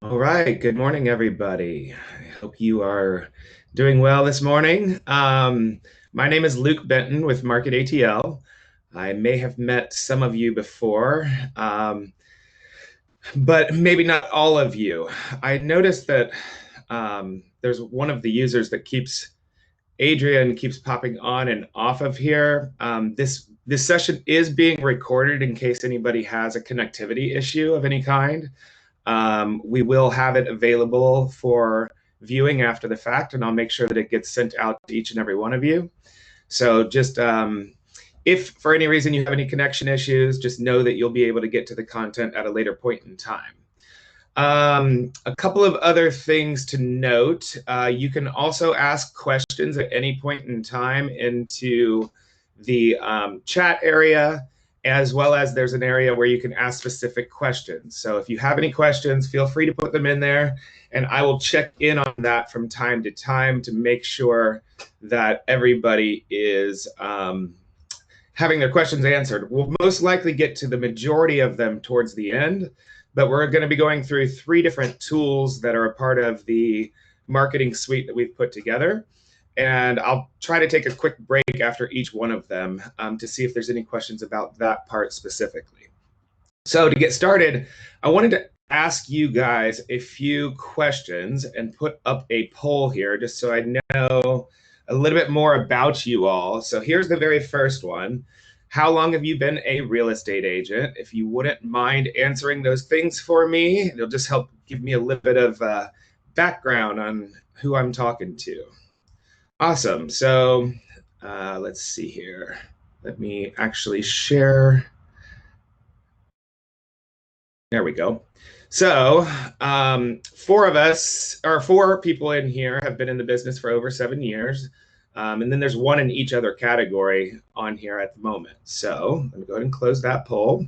All right. Good morning, everybody. I hope you are doing well this morning. My name is Luke Benton with Market ATL. I may have met some of you before, but maybe not all of you. I noticed that there's one of the users that Adrian keeps popping on and off of here. This session is being recorded in case anybody has a connectivity issue of any kind. We will have it available for viewing after the fact, and I'll make sure that it gets sent out to each and every one of you. So just if for any reason you have any connection issues, just know that you'll be able to get to the content at a later point in time. A couple of other things to note. You can also ask questions at any point in time into the chat area, as well as there's an area where you can ask specific questions. So if you have any questions, feel free to put them in there, and I will check in on that from time to time to make sure that everybody is having their questions answered. We'll most likely get to the majority of them towards the end, but we're going to be going through 3 different tools that are a part of the marketing suite that we've put together. And I'll try to take a quick break after each one of them to see if there's any questions about that part specifically. So to get started, I wanted to ask you guys a few questions and put up a poll here just so I know a little bit more about you all. So here's the very first one. How long have you been a real estate agent? If you wouldn't mind answering those things for me, it'll just help give me a little bit of background on who I'm talking to. Awesome. So let's see here. Let me actually share. There we go. So 4 people in here have been in the business for over 7 years. And then there's 1 in each other category on here at the moment. So let me go ahead and close that poll.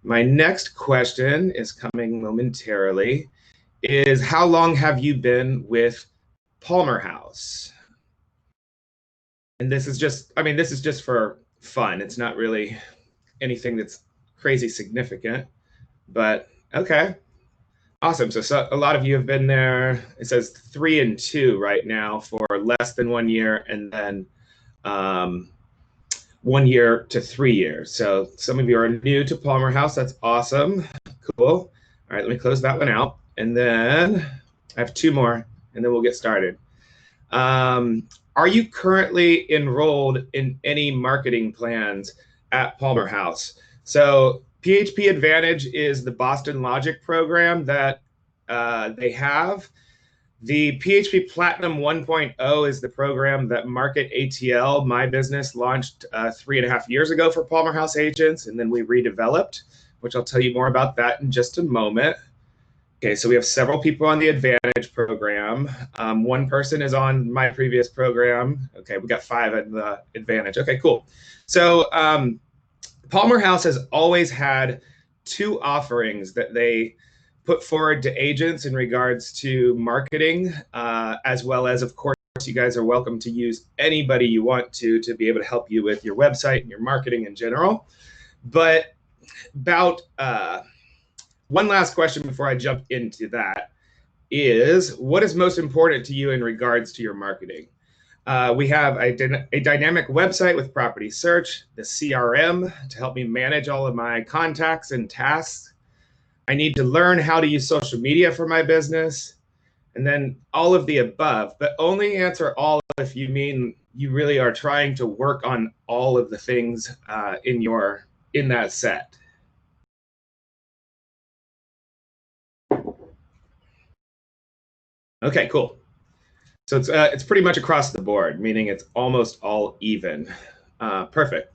My next question is coming momentarily, is how long have you been with PalmerHouse? And this is just for fun. It's not really anything that's crazy significant, but okay. Awesome. So a lot of you have been there. It says 3 and 2 right now for less than 1 year, and then 1 year to 3 years. So some of you are new to PalmerHouse. That's awesome. Cool. All right, let me close that one out. And then I have 2 more, and then we'll get started. Are you currently enrolled in any marketing plans at PalmerHouse? So PHP Advantage is the Boston Logic program that they have. The PHP Platinum 1.0 is the program that Market ATL, my business, launched 3.5 years ago for PalmerHouse agents, and then we redeveloped, which I'll tell you more about that in just a moment. Okay, so we have several people on the Advantage program. 1 person is on my previous program. Okay, we got 5 in the Advantage. Okay, cool. So PalmerHouse has always had 2 offerings that they put forward to agents in regards to marketing, as well as, of course, you guys are welcome to use anybody you want to be able to help you with your website and your marketing in general. But about one last question before I jump into that is, what is most important to you in regards to your marketing? We have a dynamic website with property search, the CRM to help me manage all of my contacts and tasks. I need to learn how to use social media for my business, and then all of the above, but only answer all if you mean you really are trying to work on all of the things in that set. Okay, cool. So it's pretty much across the board, meaning it's almost all even. Perfect.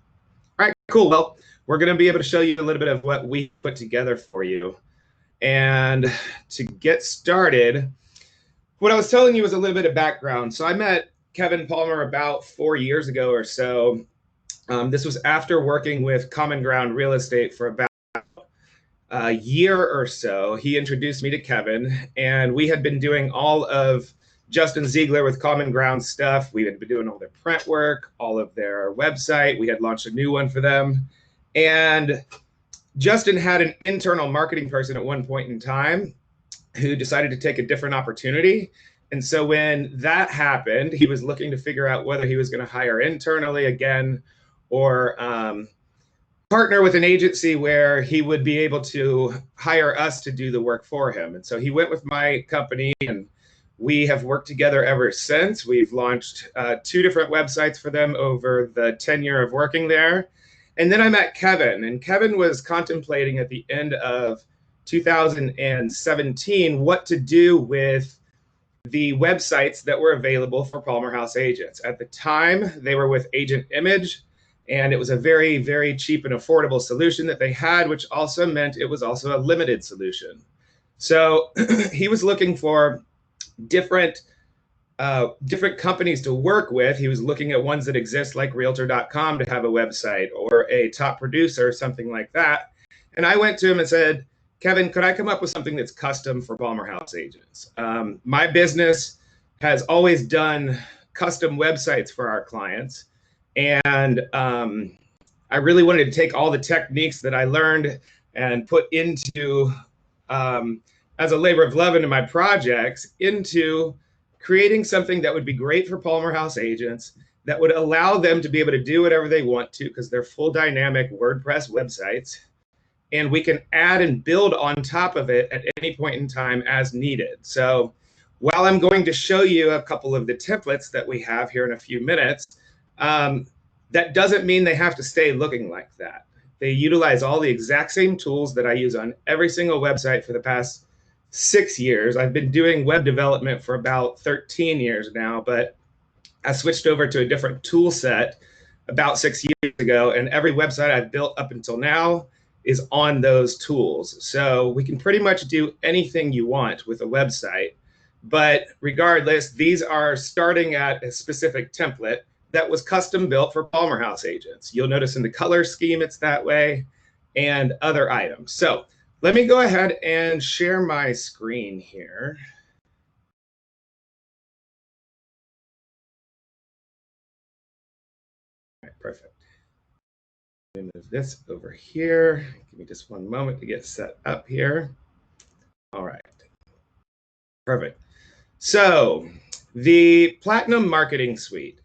All right, cool. Well, we're going to be able to show you a little bit of what we put together for you. And to get started, what I was telling you was a little bit of background. So I met Kevin Palmer about 4 years ago or so. This was after working with Common Ground Real Estate for about a year or so. He introduced me to Kevin, and we had been doing all of Justin Ziegler with Common Ground stuff. We had been doing all their print work, all of their website. We had launched a new one for them. And Justin had an internal marketing person at one point in time, who decided to take a different opportunity. And so when that happened, he was looking to figure out whether he was going to hire internally again or partner with an agency where he would be able to hire us to do the work for him. And so he went with my company, and we have worked together ever since. We've launched 2 different websites for them over the tenure of working there. And then I met Kevin, and Kevin was contemplating at the end of 2017 what to do with the websites that were available for PalmerHouse agents. At the time, they were with Agent Image, and it was a very, very cheap and affordable solution that they had, which also meant it was also a limited solution. So he was looking for different different companies to work with. He was looking at ones that exist like realtor.com to have a website, or a top producer or something like that. And I went to him and said, Kevin, could I come up with something that's custom for PalmerHouse agents? My business has always done custom websites for our clients. And I really wanted to take all the techniques that I learned and put into, as a labor of love into my projects, into creating something that would be great for PalmerHouse agents, that would allow them to be able to do whatever they want to, because they're full dynamic WordPress websites. And we can add and build on top of it at any point in time as needed. So while I'm going to show you a couple of the templates that we have here in a few minutes, that doesn't mean they have to stay looking like that. They utilize all the exact same tools that I use on every single website for the past 6 years. I've been doing web development for about 13 years now, but I switched over to a different tool set about 6 years ago, and every website I've built up until now is on those tools. So we can pretty much do anything you want with a website. But regardless, these are starting at a specific template that was custom built for PalmerHouse agents. You'll notice in the color scheme it's that way, and other items. So let me go ahead and share my screen here. All right, perfect. Move this over here. Give me just one moment to get set up here. All right. Perfect. So the Platinum Marketing Suite.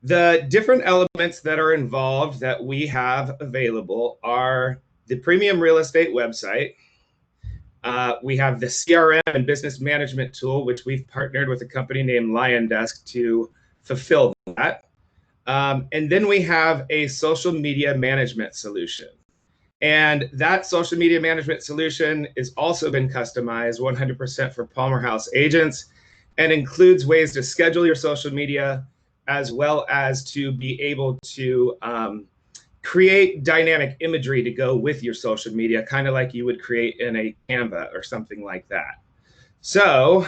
The different elements that are involved that we have available are the premium real estate website. We have the CRM and business management tool, which we've partnered with a company named LionDesk to fulfill that. And then we have a social media management solution. And that social media management solution has also been customized 100% for PalmerHouse agents, and includes ways to schedule your social media, as well as to be able to create dynamic imagery to go with your social media, kind of like you would create in a Canva or something like that. So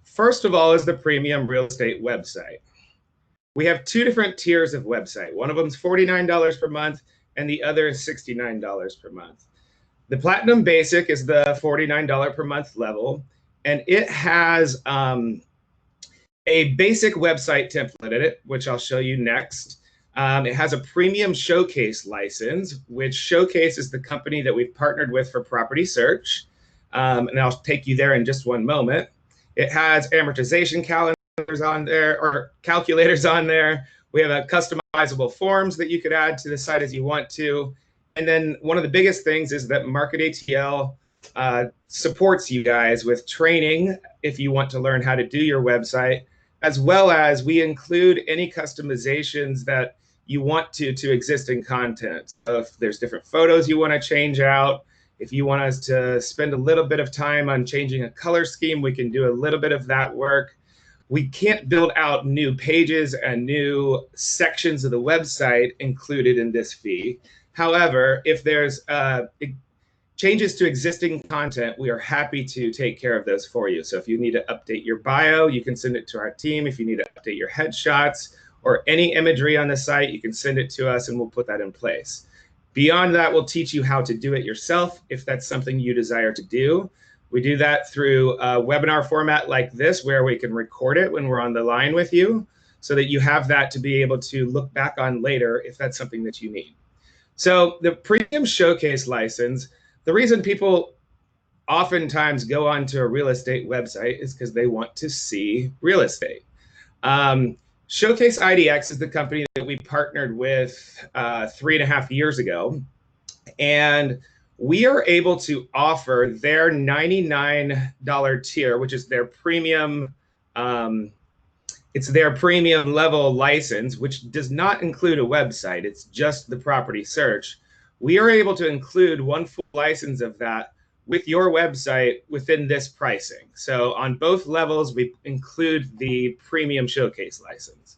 first of all is the premium real estate website. We have 2 different tiers of website. One of them is $49 per month, and the other is $69 per month. The Platinum Basic is the $49 per month level, and it has a basic website template in it, which I'll show you next. It has a premium showcase license, which Showcase is the company that we've partnered with for property search. And I'll take you there in just one moment. It has amortization calendars on there, or calculators on there. We have a customizable forms that you could add to the site as you want to. And then one of the biggest things is that Market ATL supports you guys with training if you want to learn how to do your website, as well as we include any customizations that you want to existing content. So if there's different photos you want to change out, if you want us to spend a little bit of time on changing a color scheme, we can do a little bit of that work. We can't build out new pages and new sections of the website included in this fee. However, if there's changes to existing content, we are happy to take care of those for you. So if you need to update your bio, you can send it to our team. If you need to update your headshots or any imagery on the site, you can send it to us and we'll put that in place. Beyond that, we'll teach you how to do it yourself if that's something you desire to do. We do that through a webinar format like this, where we can record it when we're on the line with you, so that you have that to be able to look back on later if that's something that you need. So the premium showcase license, the reason people oftentimes go onto a real estate website is because they want to see real estate. Showcase IDX is the company that we partnered with 3.5 years ago. And we are able to offer their $99 tier, which is their premium, it's their premium level license, which does not include a website. It's just the property search. We are able to include one full license of that with your website within this pricing. So on both levels, we include the premium showcase license.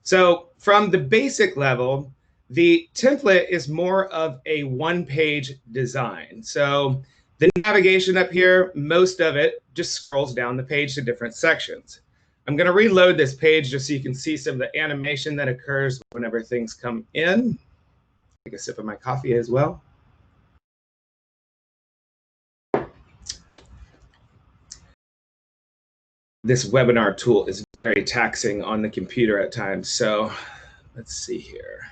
So from the basic level, the template is more of a one-page design. So the navigation up here, most of it just scrolls down the page to different sections. I'm going to reload this page just so you can see some of the animation that occurs whenever things come in. Take a sip of my coffee as well. This webinar tool is very taxing on the computer at times. So let's see here.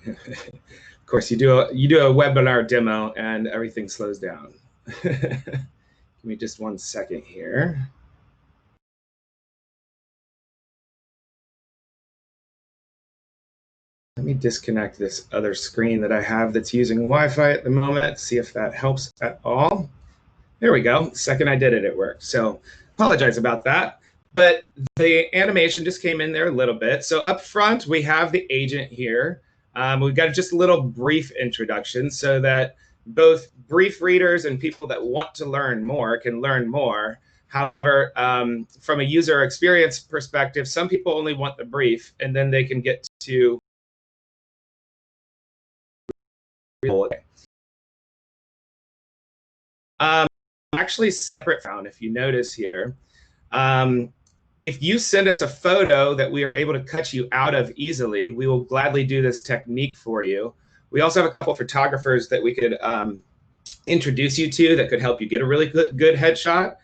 Of course, you do a webinar demo and everything slows down. Give me just 1 second here. Let me disconnect this other screen that I have that's using Wi-Fi at the moment, see if that helps at all. There we go. The second I did it, it worked. So apologize about that. But the animation just came in there a little bit. So up front, we have the agent here. We've got just a little brief introduction so that both brief readers and people that want to learn more can learn more. However, from a user experience perspective, some people only want the brief, and then they can get to actually separate found, if you notice here. If you send us a photo that we are able to cut you out of easily, we will gladly do this technique for you. We also have a couple of photographers that we could introduce you to that could help you get a really good headshot.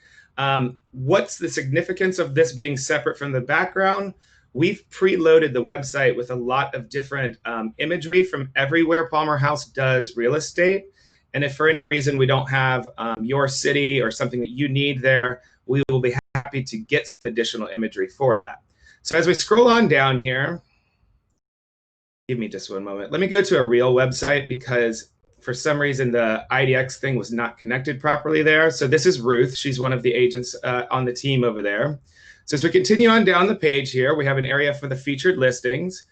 What's the significance of this being separate from the background? We've preloaded the website with a lot of different imagery from everywhere PalmerHouse does real estate. And if for any reason we don't have your city or something that you need there, we will be happy to get some additional imagery for that. So as we scroll on down here, give me just 1 moment. Let me go to a real website because for some reason the IDX thing was not connected properly there. So this is Ruth. She's one of the agents on the team over there. So as we continue on down the page here, we have an area for the featured listings.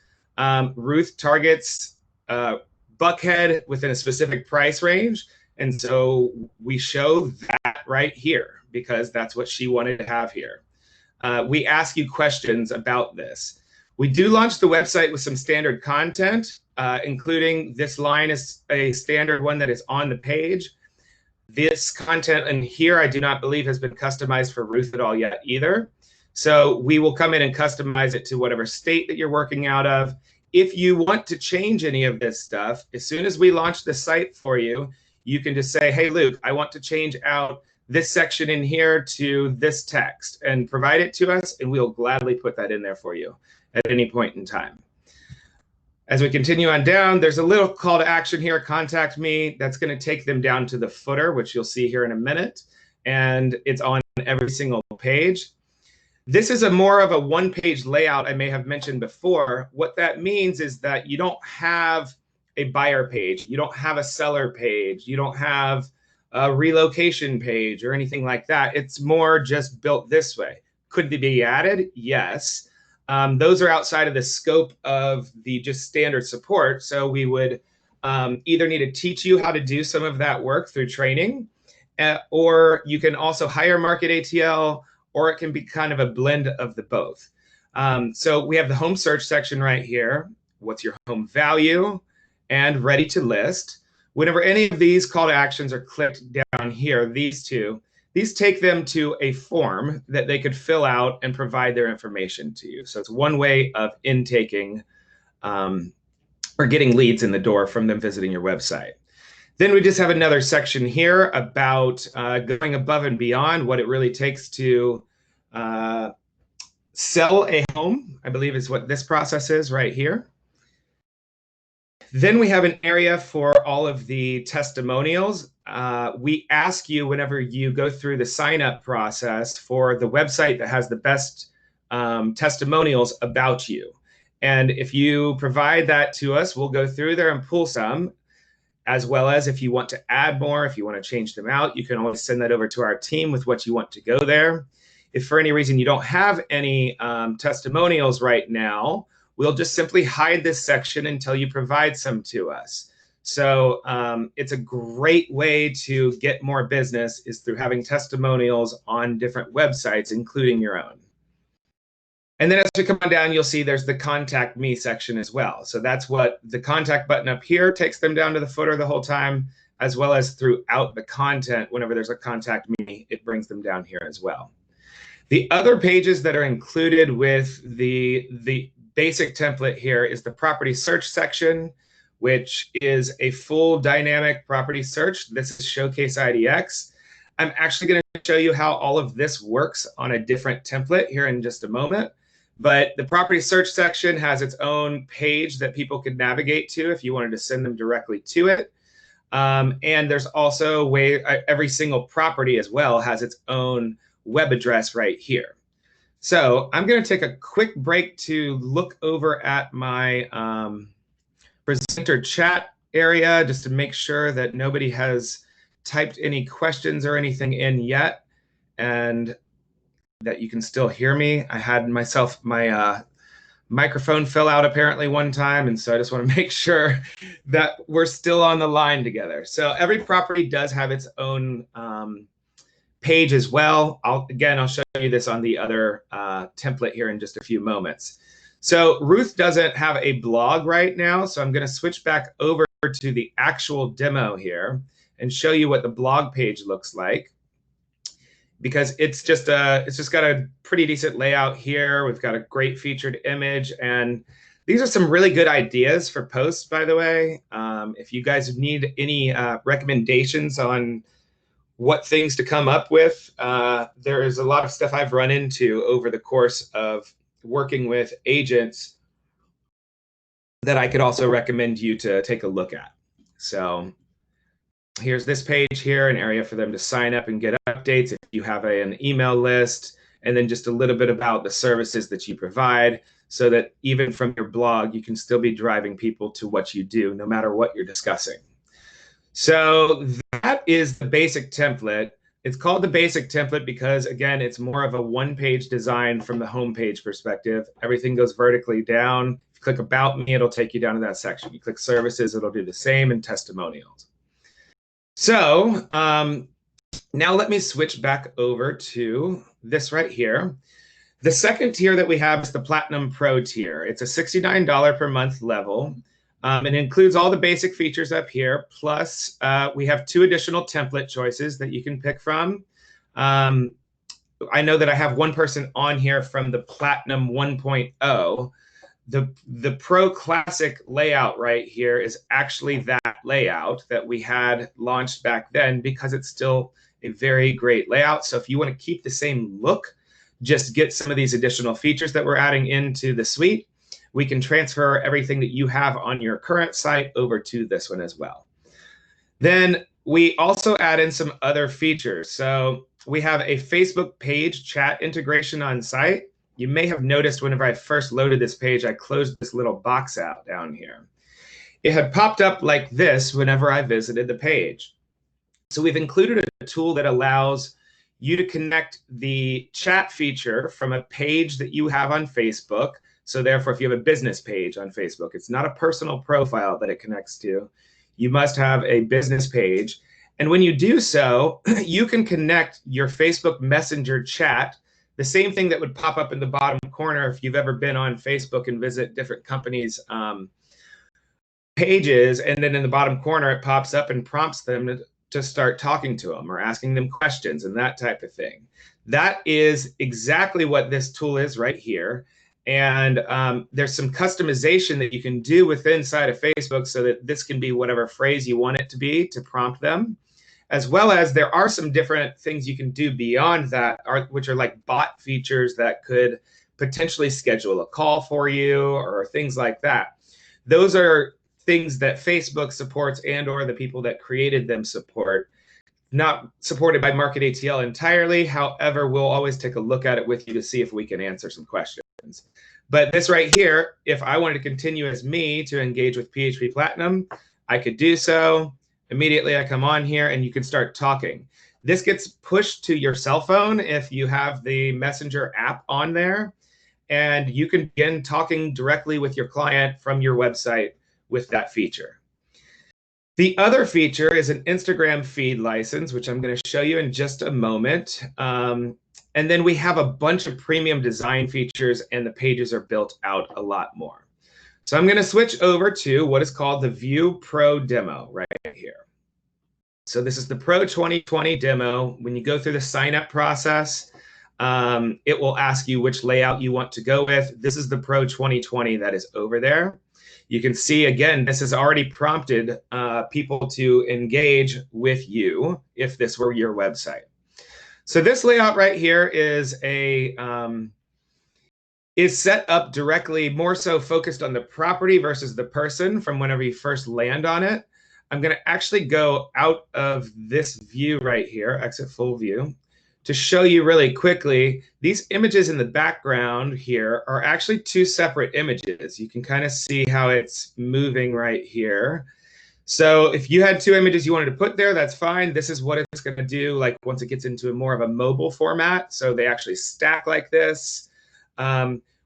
Ruth targets Buckhead within a specific price range. And so we show that right here because that's what she wanted to have here. We ask you questions about this. We do launch the website with some standard content, including this line is a standard one that is on the page. This content in here, I do not believe has been customized for Ruth at all yet either. So we will come in and customize it to whatever state that you're working out of. If you want to change any of this stuff, as soon as we launch the site for you, you can just say, hey, Luke, I want to change out this section in here to this text and provide it to us, and we'll gladly put that in there for you at any point in time. As we continue on down, there's a little call to action here, contact me. That's going to take them down to the footer, which you'll see here in a minute, and it's on every single page. This is more of a one-page layout I may have mentioned before. What that means is that you don't have a buyer page, you don't have a seller page, you don't have a relocation page or anything like that. It's more just built this way. Could they be added? Yes. Those are outside of the scope of the just standard support. So we would either need to teach you how to do some of that work through training, or you can also hire Market ATL, or it can be kind of a blend of the both. So we have the home search section right here. What's your home value? And ready to list. Whenever any of these call to actions are clicked down here, these two, these take them to a form that they could fill out and provide their information to you. So it's one way of intaking or getting leads in the door from them visiting your website. Then we just have another section here about going above and beyond what it really takes to sell a home, I believe is what this process is right here. Then we have an area for all of the testimonials. We ask you whenever you go through the sign up process for the website that has the best testimonials about you. And if you provide that to us, we'll go through there and pull some, as well as if you want to add more, if you want to change them out, you can always send that over to our team with what you want to go there. If for any reason you don't have any testimonials right now, we'll just simply hide this section until you provide some to us. So it's a great way to get more business is through having testimonials on different websites, including your own. And then as we come on down, you'll see there's the contact me section as well. So that's what the contact button up here takes them down to the footer the whole time, as well as throughout the content. Whenever there's a contact me, it brings them down here as well. The other pages that are included with the basic template here is the property search section, which is a full dynamic property search. This is Showcase IDX. I'm actually going to show you how all of this works on a different template here in just a moment. But the property search section has its own page that people could navigate to if you wanted to send them directly to it. And there's also every single property as well has its own web address right here. So I'm going to take a quick break to look over at my presenter chat area just to make sure that nobody has typed any questions or anything in yet, and that you can still hear me. I had my microphone fell out apparently one time, and so I just want to make sure that we're still on the line together. So every property does have its own page as well. I'll show you this on the other template here in just a few moments. So Ruth doesn't have a blog right now, so I'm going to switch back over to the actual demo here and show you what the blog page looks like, because it's just got a pretty decent layout here. We've got a great featured image, and these are some really good ideas for posts, by the way. If you guys need any recommendations on what things to come up with, there is a lot of stuff I've run into over the course of working with agents that I could also recommend you to take a look at. So here's this page here, an area for them to sign up and get updates if you have an email list, and then just a little bit about the services that you provide so that even from your blog, you can still be driving people to what you do, no matter what you're discussing. So that is the basic template. It's called the basic template because, again, it's more of a one-page design from the homepage perspective. Everything goes vertically down. If you click About Me, it'll take you down to that section. You click Services, it'll do the same, and Testimonials. So now let me switch back over to this right here. The second tier that we have is the Platinum Pro tier. It's a $69 per month level. It includes all the basic features up here, plus we have 2 additional template choices that you can pick from. I know that I have one person on here from the Platinum 1.0. The Pro Classic layout right here is actually that layout that we had launched back then, because it's still a very great layout. So if you want to keep the same look, just get some of these additional features that we're adding into the suite. We can transfer everything that you have on your current site over to this one as well. Then we also add in some other features. So we have a Facebook page chat integration on site. You may have noticed whenever I first loaded this page, I closed this little box out down here. It had popped up like this whenever I visited the page. So we've included a tool that allows you to connect the chat feature from a page that you have on Facebook. So therefore, if you have a business page on Facebook, it's not a personal profile that it connects to. You must have a business page. And when you do so, you can connect your Facebook Messenger chat, the same thing that would pop up in the bottom corner if you've ever been on Facebook and visit different companies' pages. And then in the bottom corner, it pops up and prompts them to start talking to them or asking them questions and that type of thing. That is exactly what this tool is right here. And there's some customization that you can do inside of Facebook so that this can be whatever phrase you want it to be to prompt them, as well as there are some different things you can do beyond that, which are like bot features that could potentially schedule a call for you or things like that. Those are things that Facebook supports and or the people that created them support. Not supported by Market ATL entirely. However, we'll always take a look at it with you to see if we can answer some questions. But this right here, if I wanted to continue as me to engage with PHP Platinum, I could do so. Immediately I come on here and you can start talking. This gets pushed to your cell phone if you have the Messenger app on there, and you can begin talking directly with your client from your website with that feature. The other feature is an Instagram feed license, which I'm going to show you in just a moment. And then we have a bunch of premium design features, and the pages are built out a lot more. So I'm going to switch over to what is called the View Pro demo right here. So this is the Pro 2020 demo. When you go through the sign up process, it will ask you which layout you want to go with. This is the Pro 2020 that is over there. You can see, again, this has already prompted people to engage with you if this were your website. So this layout right here is set up directly, more so focused on the property versus the person from whenever you first land on it. I'm going to actually go out of this view right here, exit full view, to show you really quickly. These images in the background here are actually two separate images. You can kind of see how it's moving right here. So if you had two images you wanted to put there, that's fine. This is what it's going to do, like once it gets into more of a mobile format. So they actually stack like this,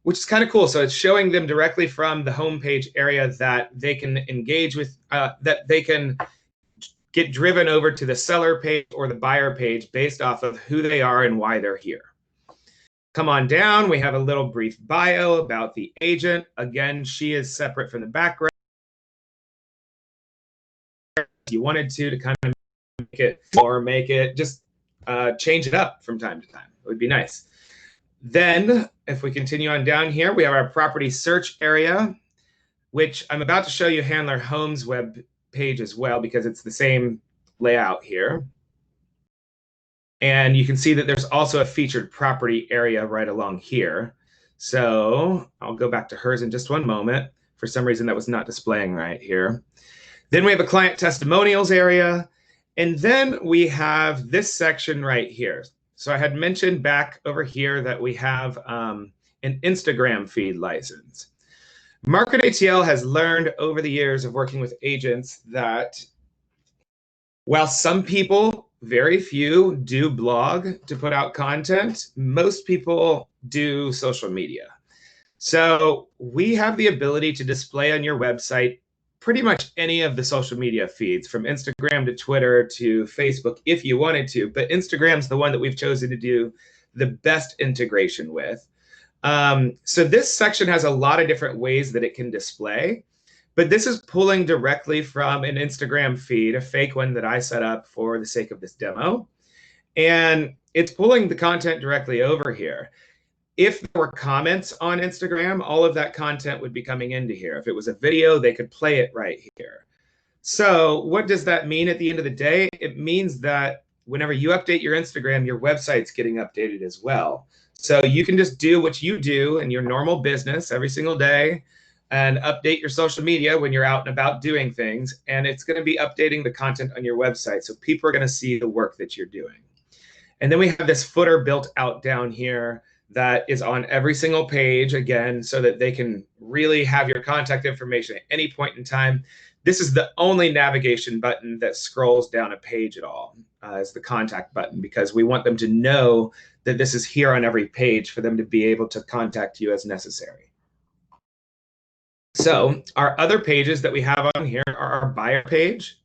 which is kind of cool. So it's showing them directly from the homepage area that they can engage with, that they can get driven over to the seller page or the buyer page based off of who they are and why they're here. Come on down. We have a little brief bio about the agent. Again, she is separate from the background. If you wanted to kind of make it, or make it, just change it up from time to time. It would be nice. Then if we continue on down here, we have our property search area, which I'm about to show you Handler Homes web page as well, because it's the same layout here. And you can see that there's also a featured property area right along here. So I'll go back to hers in just one moment. For some reason, that was not displaying right here. Then we have a client testimonials area. And then we have this section right here. So I had mentioned back over here that we have an Instagram feed license. Market ATL has learned over the years of working with agents that while some people, very few, do blog to put out content, most people do social media. So we have the ability to display on your website pretty much any of the social media feeds, from Instagram to Twitter to Facebook if you wanted to, but Instagram's the one that we've chosen to do the best integration with. So this section has a lot of different ways that it can display, but this is pulling directly from an Instagram feed, a fake one that I set up for the sake of this demo. And it's pulling the content directly over here. If there were comments on Instagram, all of that content would be coming into here. If it was a video, they could play it right here. So what does that mean at the end of the day? It means that whenever you update your Instagram, your website's getting updated as well. So you can just do what you do in your normal business every single day and update your social media when you're out and about doing things. And it's going to be updating the content on your website. So people are going to see the work that you're doing. And then we have this footer built out down here that is on every single page, again, so that they can really have your contact information at any point in time. This is the only navigation button that scrolls down a page at all, is the contact button, because we want them to know that this is here on every page for them to be able to contact you as necessary. So our other pages that we have on here are our buyer page,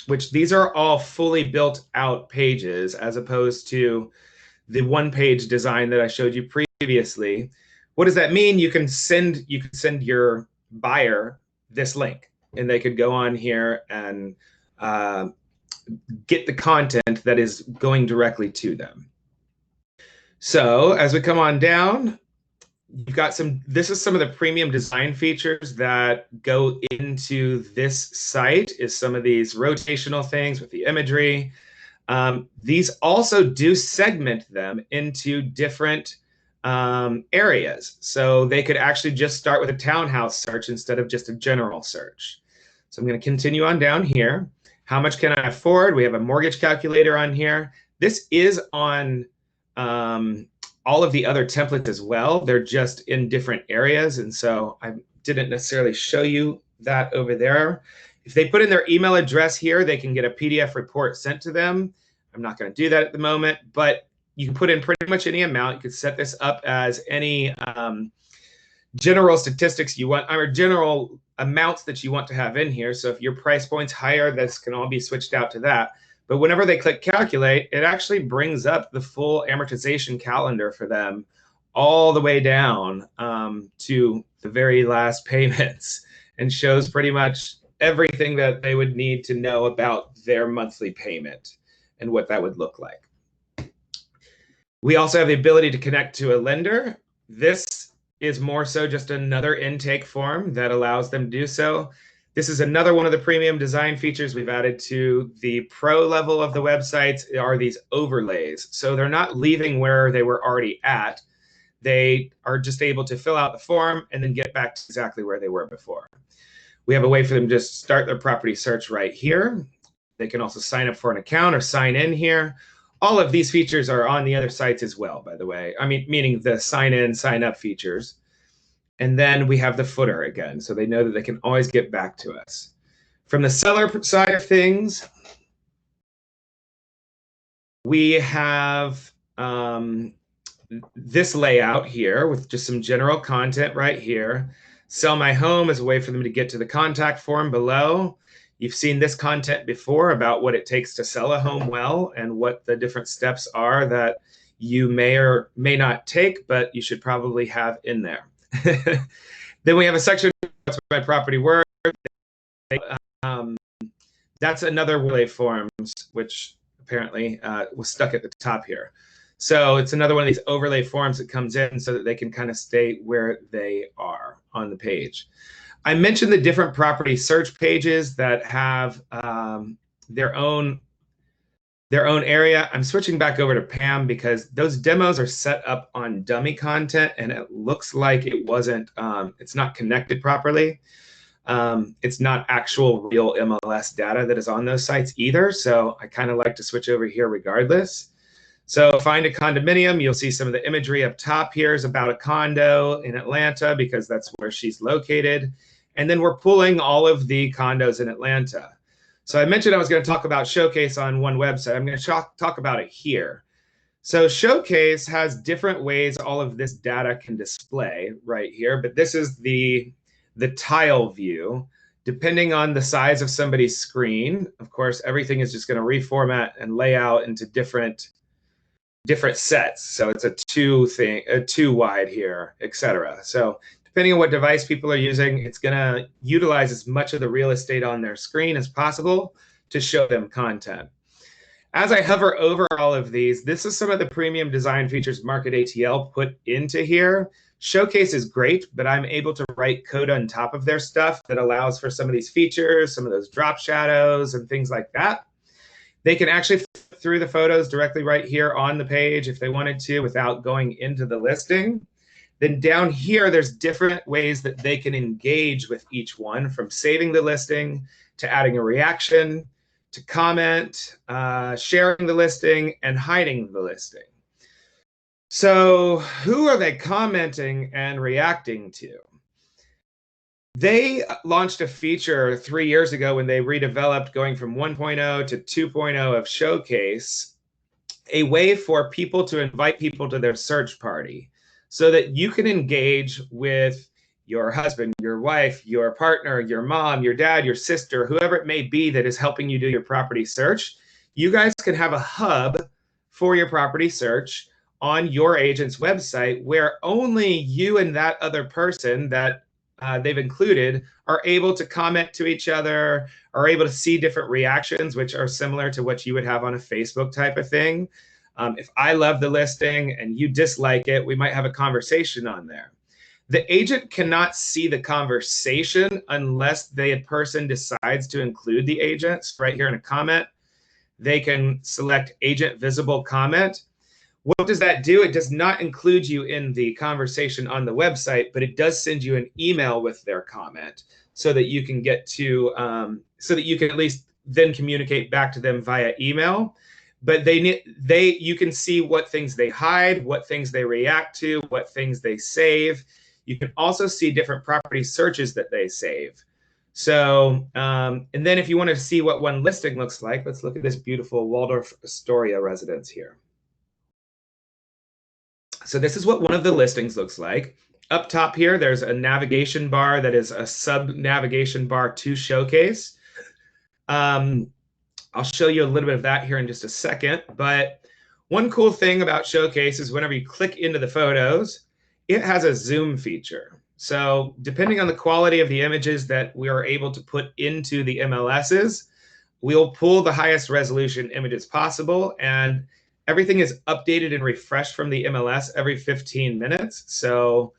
which these are all fully built out pages as opposed to the one-page design that I showed you previously. What does that mean? You can send your buyer this link, and they could go on here and get the content that is going directly to them. So as we come on down, you've got this is some of the premium design features that go into this site, is some of these rotational things with the imagery. These also do segment them into different areas. So they could actually just start with a townhouse search instead of just a general search. So I'm going to continue on down here. How much can I afford? We have a mortgage calculator on here. This is on all of the other templates as well. They're just in different areas. And so I didn't necessarily show you that over there. If they put in their email address here, they can get a PDF report sent to them. I'm not going to do that at the moment, but you can put in pretty much any amount. You could set this up as any general statistics you want, or general amounts that you want to have in here. So if your price point's higher, this can all be switched out to that. But whenever they click calculate, it actually brings up the full amortization calendar for them all the way down to the very last payments, and shows pretty much everything that they would need to know about their monthly payment and what that would look like. We also have the ability to connect to a lender. This is more so just another intake form that allows them to do so. This is another one of the premium design features we've added to the pro level of the websites are these overlays. So they're not leaving where they were already at. They are just able to fill out the form and then get back to exactly where they were before. We have a way for them to just start their property search right here. They can also sign up for an account or sign in here. All of these features are on the other sites as well, by the way. I mean, meaning the sign in, sign up features. And then we have the footer again, so they know that they can always get back to us. From the seller side of things, we have this layout here with just some general content right here. Sell my home is a way for them to get to the contact form below. You've seen this content before about what it takes to sell a home well and what the different steps are that you may or may not take, but you should probably have in there. Then we have a section, what's my property worth? That's another relay forms, which apparently was stuck at the top here. So it's another one of these overlay forms that comes in so that they can kind of stay where they are on the page. I mentioned the different property search pages that have their own area. I'm switching back over to Pam because those demos are set up on dummy content and it looks like it wasn't, it's not connected properly. It's not actual real MLS data that is on those sites either. So I kind of like to switch over here regardless. So find a condominium, you'll see some of the imagery up top here is about a condo in Atlanta because that's where she's located. And then we're pulling all of the condos in Atlanta. So I mentioned I was going to talk about Showcase on one website. I'm going to talk about it here. So Showcase has different ways all of this data can display right here, but this is the tile view. Depending on the size of somebody's screen, of course, everything is just going to reformat and lay out into different sets. So it's a two wide here, etc. So depending on what device people are using, it's going to utilize as much of the real estate on their screen as possible to show them content. As I hover over all of these, this is some of the premium design features Market ATL put into here. Showcase is great, but I'm able to write code on top of their stuff that allows for some of these features, some of those drop shadows and things like that. They can actually flip through the photos directly right here on the page if they wanted to without going into the listing. Then down here, there's different ways that they can engage with each one, from saving the listing to adding a reaction, to comment, sharing the listing, and hiding the listing. So who are they commenting and reacting to? They launched a feature 3 years ago when they redeveloped going from 1.0 to 2.0 of Showcase, a way for people to invite people to their search party so that you can engage with your husband, your wife, your partner, your mom, your dad, your sister, whoever it may be that is helping you do your property search. You guys can have a hub for your property search on your agent's website where only you and that other person that they've included are able to comment to each other, are able to see different reactions, which are similar to what you would have on a Facebook type of thing. If I love the listing and you dislike it, we might have a conversation on there. The agent cannot see the conversation unless the person decides to include the agents right here in a comment. They can select agent visible comment. What does that do? It does not include you in the conversation on the website, but it does send you an email with their comment so that you can get to, so that you can at least then communicate back to them via email. But you can see what things they hide, what things they react to, what things they save. You can also see different property searches that they save. So, and then if you want to see what one listing looks like, let's look at this beautiful Waldorf Astoria residence here. So this is what one of the listings looks like. Up top here, there's a navigation bar that is a sub-navigation bar to Showcase. I'll show you a little bit of that here in just a second. But one cool thing about Showcase is whenever you click into the photos, it has a zoom feature. So depending on the quality of the images that we are able to put into the MLSs, we'll pull the highest resolution images possible, and everything is updated and refreshed from the MLS every 15 minutes. So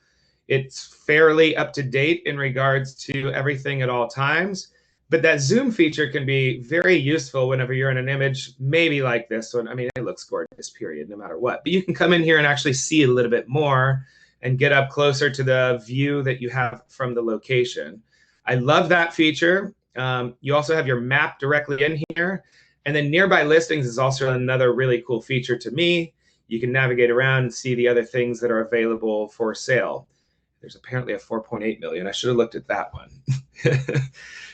it's fairly up to date in regards to everything at all times. But that zoom feature can be very useful whenever you're in an image, maybe like this one. I mean, it looks gorgeous, period, no matter what. But you can come in here and actually see a little bit more and get up closer to the view that you have from the location. I love that feature. You also have your map directly in here. And then nearby listings is also another really cool feature to me. You can navigate around and see the other things that are available for sale. There's apparently a 4.8 million. I should have looked at that one.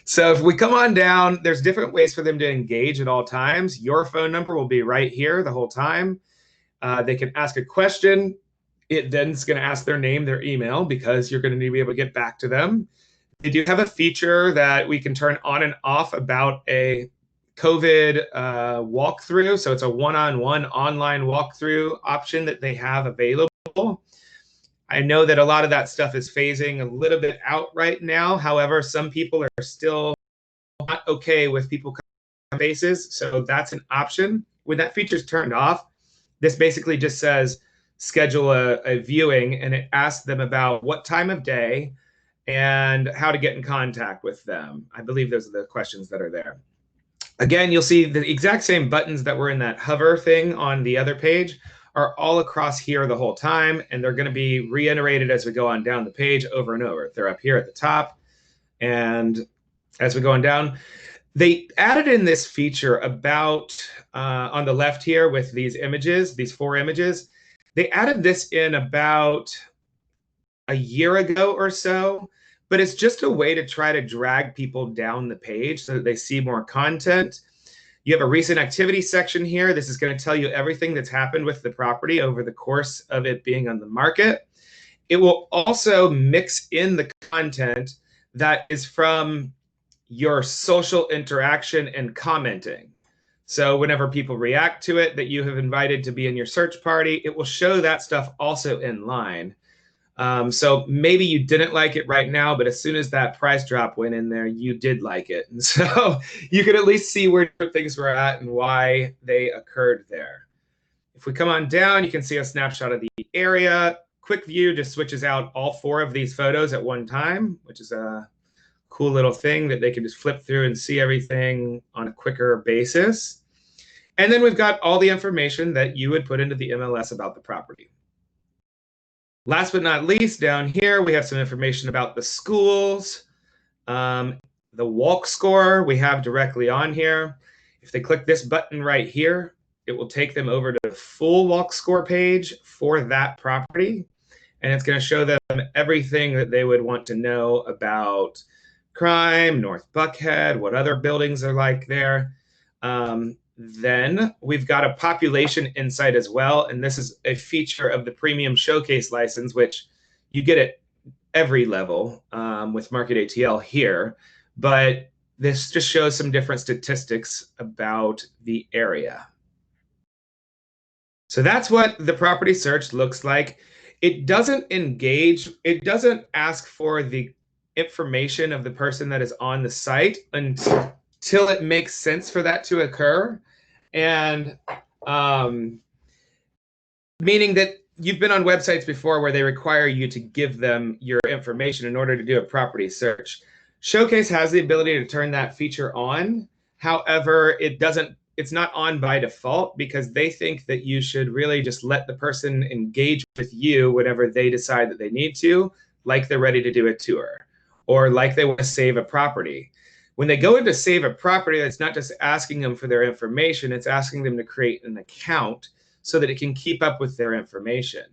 So if we come on down, there's different ways for them to engage at all times. Your phone number will be right here the whole time. They can ask a question. It then is going to ask their name, their email, because you're going to need to be able to get back to them. They do have a feature that we can turn on and off about a COVID walkthrough. So it's a one-on-one online walkthrough option that they have available. I know that a lot of that stuff is phasing a little bit out right now. However, some people are still not okay with people coming faces. So that's an option. When that feature is turned off, this basically just says schedule a viewing, and it asks them about what time of day and how to get in contact with them. I believe those are the questions that are there. Again, you'll see the exact same buttons that were in that hover thing on the other page are all across here the whole time, and they're going to be reiterated as we go on down the page over and over. They're up here at the top, and as we go on down, they added in this feature about on the left here with these images, these 4 images. They added this in about a year ago or so, but it's just a way to try to drag people down the page so that they see more content. You have a recent activity section here. This is going to tell you everything that's happened with the property over the course of it being on the market. It will also mix in the content that is from your social interaction and commenting. So whenever people react to it that you have invited to be in your search party, it will show that stuff also in line. So maybe you didn't like it right now, but as soon as that price drop went in there, you did like it. And so you can at least see where things were at and why they occurred there. If we come on down, you can see a snapshot of the area. Quick view just switches out all 4 of these photos at one time, which is a cool little thing that they can just flip through and see everything on a quicker basis. And then we've got all the information that you would put into the MLS about the property. Last but not least, down here, we have some information about the schools. The walk score we have directly on here. If they click this button right here, it will take them over to the full walk score page for that property. And it's going to show them everything that they would want to know about crime, North Buckhead, what other buildings are like there. Then we've got a population insight as well. And this is a feature of the premium showcase license, which you get at every level with Market ATL here. But this just shows some different statistics about the area. So that's what the property search looks like. It doesn't engage, it doesn't ask for the information of the person that is on the site until it makes sense for that to occur. And meaning that you've been on websites before where they require you to give them your information in order to do a property search. Showcase has the ability to turn that feature on. However, it's it's not on by default because they think that you should really just let the person engage with you whenever they decide that they need to, like they're ready to do a tour or like they want to save a property. When they go into save a property, it's not just asking them for their information, it's asking them to create an account so that it can keep up with their information.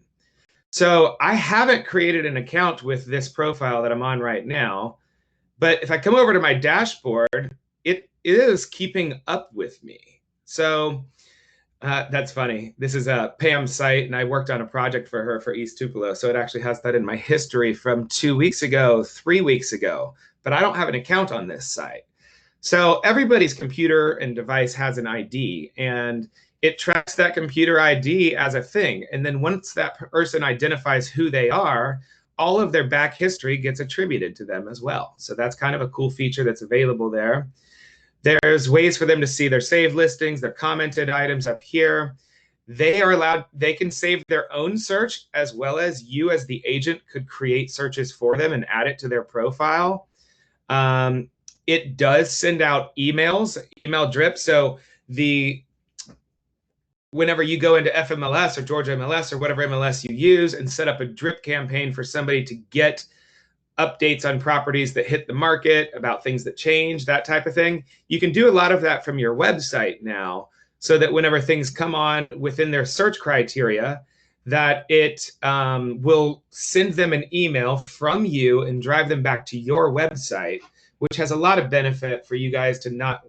So I haven't created an account with this profile that I'm on right now, but if I come over to my dashboard, it is keeping up with me. So that's funny. This is a Pam's site, and I worked on a project for her for East Tupelo. So it actually has that in my history from 2 weeks ago, 3 weeks ago, but I don't have an account on this site. So everybody's computer and device has an ID, and it tracks that computer ID as a thing. And then once that person identifies who they are, all of their back history gets attributed to them as well. So that's kind of a cool feature that's available there. There's ways for them to see their saved listings, their commented items up here. They are allowed, they can save their own search, as well as you as the agent could create searches for them and add it to their profile. It does send out emails, email drip. So whenever you go into FMLS or Georgia MLS or whatever MLS you use and set up a drip campaign for somebody to get updates on properties that hit the market, about things that change, that type of thing, you can do a lot of that from your website now, so that whenever things come on within their search criteria, that it will send them an email from you and drive them back to your website, which has a lot of benefit for you guys to not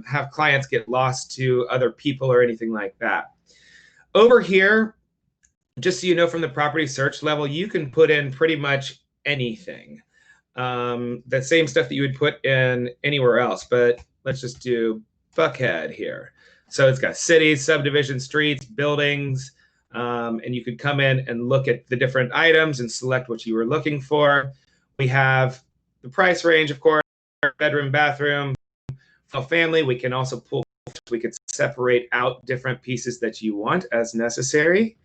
have clients get lost to other people or anything like that. Over here, just so you know, from the property search level, you can put in pretty much anything. The same stuff that you would put in anywhere else, but let's just do Buckhead here. So it's got cities, subdivisions, streets, buildings, and you could come in and look at the different items and select what you were looking for. We have the price range, of course, bedroom, bathroom, family. We can also pull, we could separate out different pieces that you want as necessary.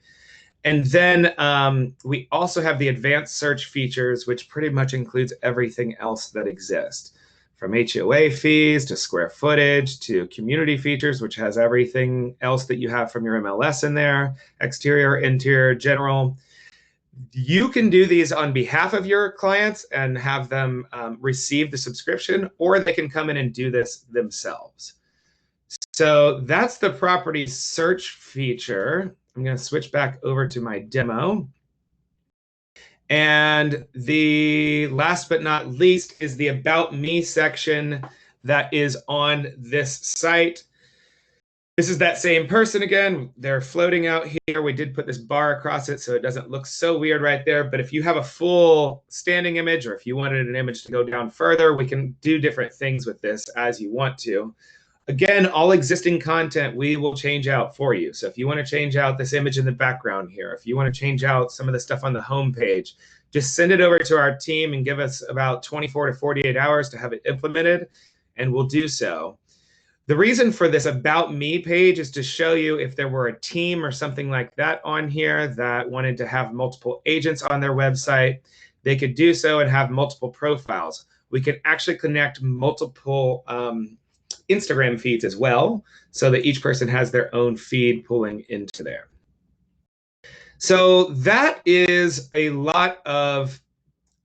And then we also have the advanced search features, which pretty much includes everything else that exists, from HOA fees to square footage to community features, which has everything else that you have from your MLS in there, exterior, interior, general. You can do these on behalf of your clients and have them receive the subscription, or they can come in and do this themselves. So that's the property search feature. I'm going to switch back over to my demo. And the last but not least is the About Me section that is on this site. This is that same person again. They're floating out here. We did put this bar across it so it doesn't look so weird right there. But if you have a full standing image, or if you wanted an image to go down further, we can do different things with this as you want to. Again, all existing content we will change out for you. So if you want to change out this image in the background here, if you want to change out some of the stuff on the home page, just send it over to our team and give us about 24 to 48 hours to have it implemented, and we'll do so. The reason for this About Me page is to show you if there were a team or something like that on here that wanted to have multiple agents on their website, they could do so and have multiple profiles. We could actually connect multiple Instagram feeds as well, so that each person has their own feed pulling into there. So that is a lot of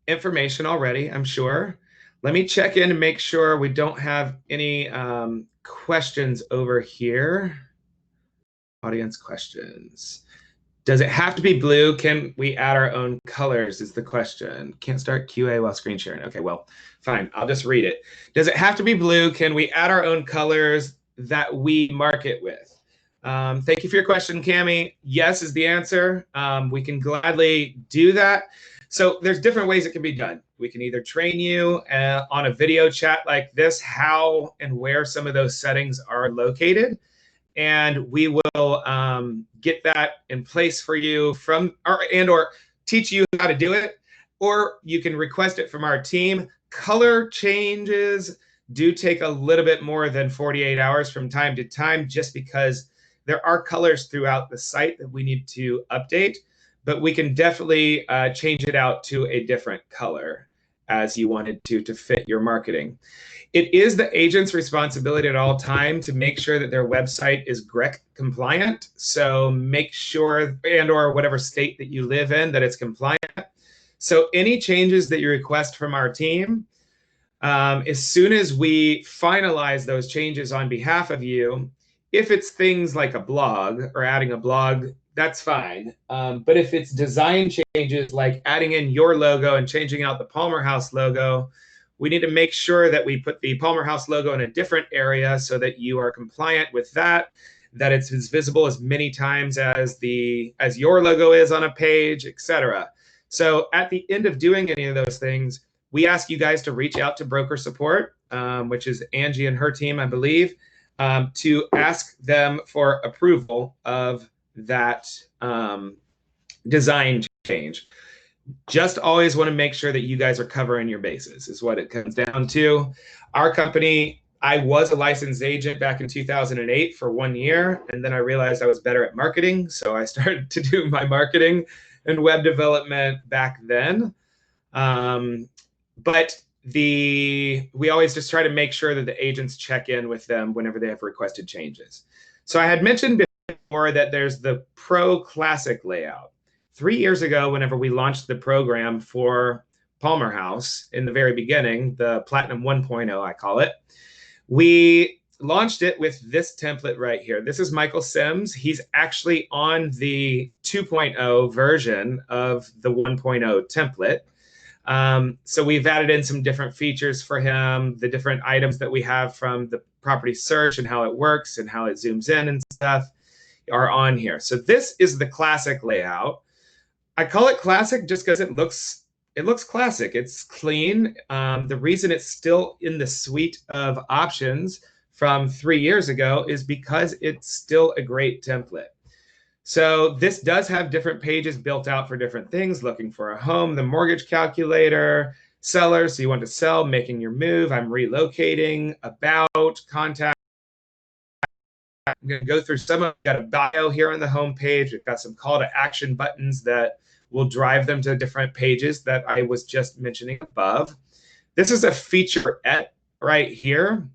information already, I'm sure. Let me check in and make sure we don't have any questions over here. Audience questions. Does it have to be blue? Can we add our own colors is the question. Can't start QA while screen sharing. Okay, well, fine. I'll just read it. Does it have to be blue? Can we add our own colors that we market with? Thank you for your question, Cami. Yes is the answer. We can gladly do that. So there's different ways it can be done. We can either train you on a video chat like this, how and where some of those settings are located. And we will get that in place for you or teach you how to do it. Or you can request it from our team. Color changes do take a little bit more than 48 hours from time to time, just because there are colors throughout the site that we need to update. But we can definitely change it out to a different color as you wanted to fit your marketing. It is the agent's responsibility at all time to make sure that their website is GREC compliant. So make sure, and or whatever state that you live in, that it's compliant. So any changes that you request from our team, as soon as we finalize those changes on behalf of you, if it's things like a blog or adding a blog, that's fine. But if it's design changes like adding in your logo and changing out the PalmerHouse logo, we need to make sure that we put the PalmerHouse logo in a different area so that you are compliant with that, that it's as visible as many times as your logo is on a page, etc. So at the end of doing any of those things, we ask you guys to reach out to broker support, which is Angie and her team, I believe, to ask them for approval of that design change. Just always want to make sure that you guys are covering your bases is what it comes down to. Our company, I was a licensed agent back in 2008 for 1 year, and then I realized I was better at marketing, so I started to do my marketing and web development back then. But we always just try to make sure that the agents check in with them whenever they have requested changes. So I had mentioned before that there's the Pro Classic layout. 3 years ago, whenever we launched the program for PalmerHouse in the very beginning, the Platinum 1.0, I call it, we launched it with this template right here. This is Michael Sims. He's actually on the 2.0 version of the 1.0 template. So we've added in some different features for him, the different items that we have from the property search and how it works and how it zooms in and stuff are on here. So this is the classic layout. I call it classic just because it looks classic. It's clean. The reason it's still in the suite of options from 3 years ago is because it's still a great template. So this does have different pages built out for different things, looking for a home, the mortgage calculator, sellers, so you want to sell, making your move, I'm relocating, about, contact. I'm going to go through some of them. We've got a bio here on the home page. We've got some call to action buttons that will drive them to different pages that I was just mentioning above. This is a featurette right here.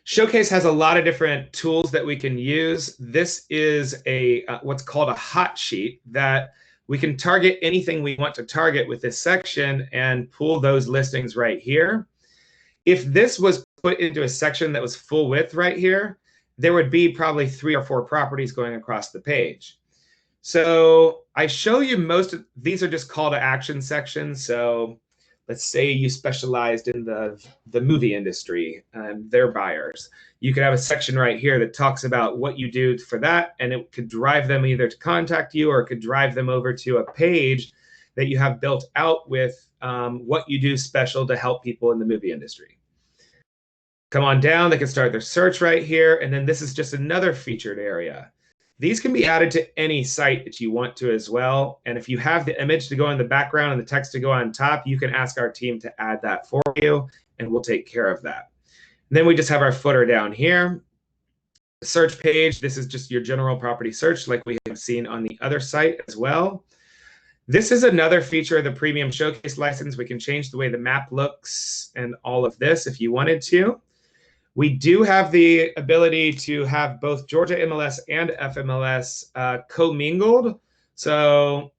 Showcase has a lot of different tools that we can use. This is a what's called a hot sheet that we can target anything we want to target with this section and pull those listings right here. If this was put into a section that was full width right here, there would be probably 3 or 4 properties going across the page. So I show you most of these are just call to action sections. So let's say you specialized in the movie industry and their buyers. You could have a section right here that talks about what you do for that, and it could drive them either to contact you or it could drive them over to a page that you have built out with what you do special to help people in the movie industry. Come on down, they can start their search right here, and then this is just another featured area. These can be added to any site that you want to as well. And if you have the image to go in the background and the text to go on top, you can ask our team to add that for you, and we'll take care of that. And then we just have our footer down here. The search page, this is just your general property search like we have seen on the other site as well. This is another feature of the Premium Showcase license. We can change the way the map looks and all of this if you wanted to. We do have the ability to have both Georgia MLS and FMLS commingled. So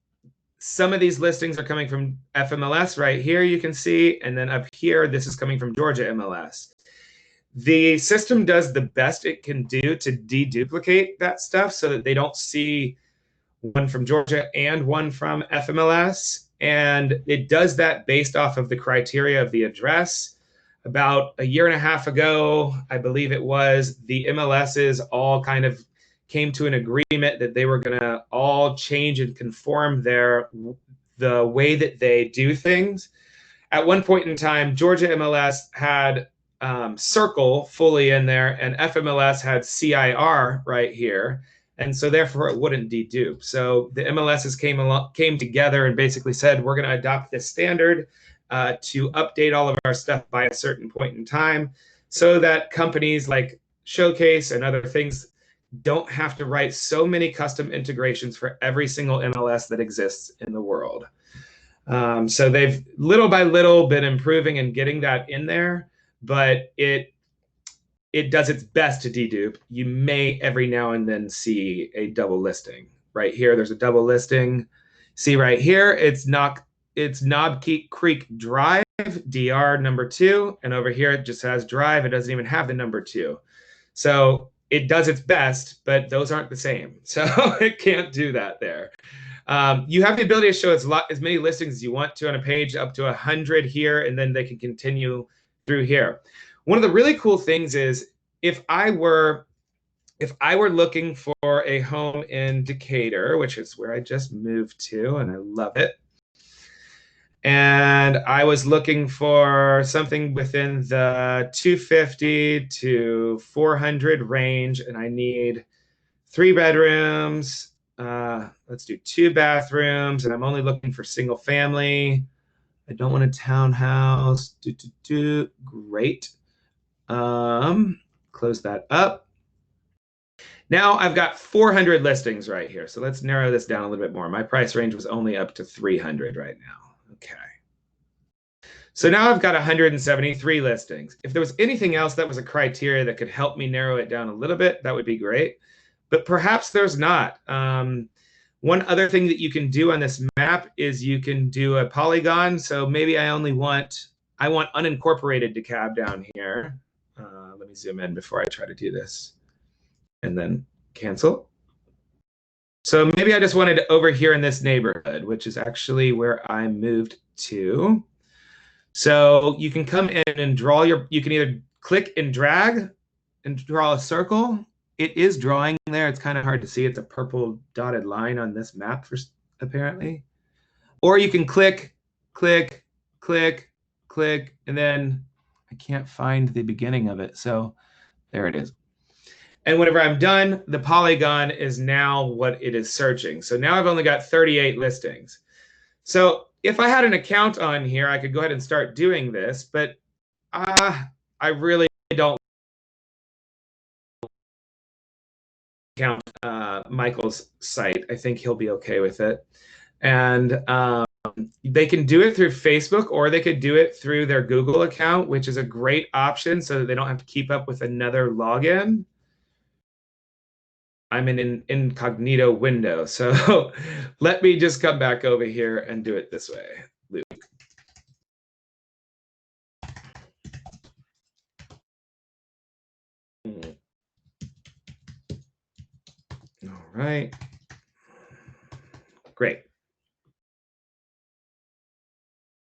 some of these listings are coming from FMLS right here, you can see, and then up here, this is coming from Georgia MLS. The system does the best it can do to deduplicate that stuff so that they don't see one from Georgia and one from FMLS. And it does that based off of the criteria of the address. About 1.5 years ago, I believe it was, the MLSs all kind of came to an agreement that they were going to all change and conform the way that they do things. At one point in time, Georgia MLS had Circle fully in there, and FMLS had CIR right here. And so therefore it wouldn't dedupe. So the MLSs came together and basically said, we're going to adopt this standard to update all of our stuff by a certain point in time so that companies like Showcase and other things don't have to write so many custom integrations for every single MLS that exists in the world. So they've little by little been improving and getting that in there, but it does its best to dedupe. You may every now and then see a double listing. Right here, there's a double listing. See right here, it's Knob Creek Drive, DR number 2, and over here it just has drive. It doesn't even have the number 2. So it does its best, but those aren't the same. So it can't do that there. You have the ability to show as many listings as you want to on a page, up to 100 here, and then they can continue through here. One of the really cool things is if I were looking for a home in Decatur, which is where I just moved to, and I love it, and I was looking for something within the 250 to 400 range, and I need 3 bedrooms. Let's do 2 bathrooms, and I'm only looking for single family. I don't want a townhouse. Great. Close that up. Now I've got 400 listings right here. So let's narrow this down a little bit more. My price range was only up to 300 right now. Okay. So now I've got 173 listings. If there was anything else that was a criteria that could help me narrow it down a little bit, that would be great. But perhaps there's not. One other thing that you can do on this map is you can do a polygon. So maybe I want unincorporated DeKalb down here. Let me zoom in before I try to do this. And then cancel. So maybe I just wanted it over here in this neighborhood, which is actually where I moved to. So you can come in and you can either click and drag and draw a circle. It is drawing there. It's kind of hard to see. It's a purple dotted line on this map, apparently. Or you can click, click, click, click, and then I can't find the beginning of it. So there it is. And whenever I'm done, the polygon is now what it is searching. So now I've only got 38 listings. So if I had an account on here, I could go ahead and start doing this, but I really don't count Michael's site. I think he'll be okay with it. And they can do it through Facebook, or they could do it through their Google account, which is a great option so that they don't have to keep up with another login. I'm in an incognito window, so let me just come back over here and do it this way, Luke. All right. Great.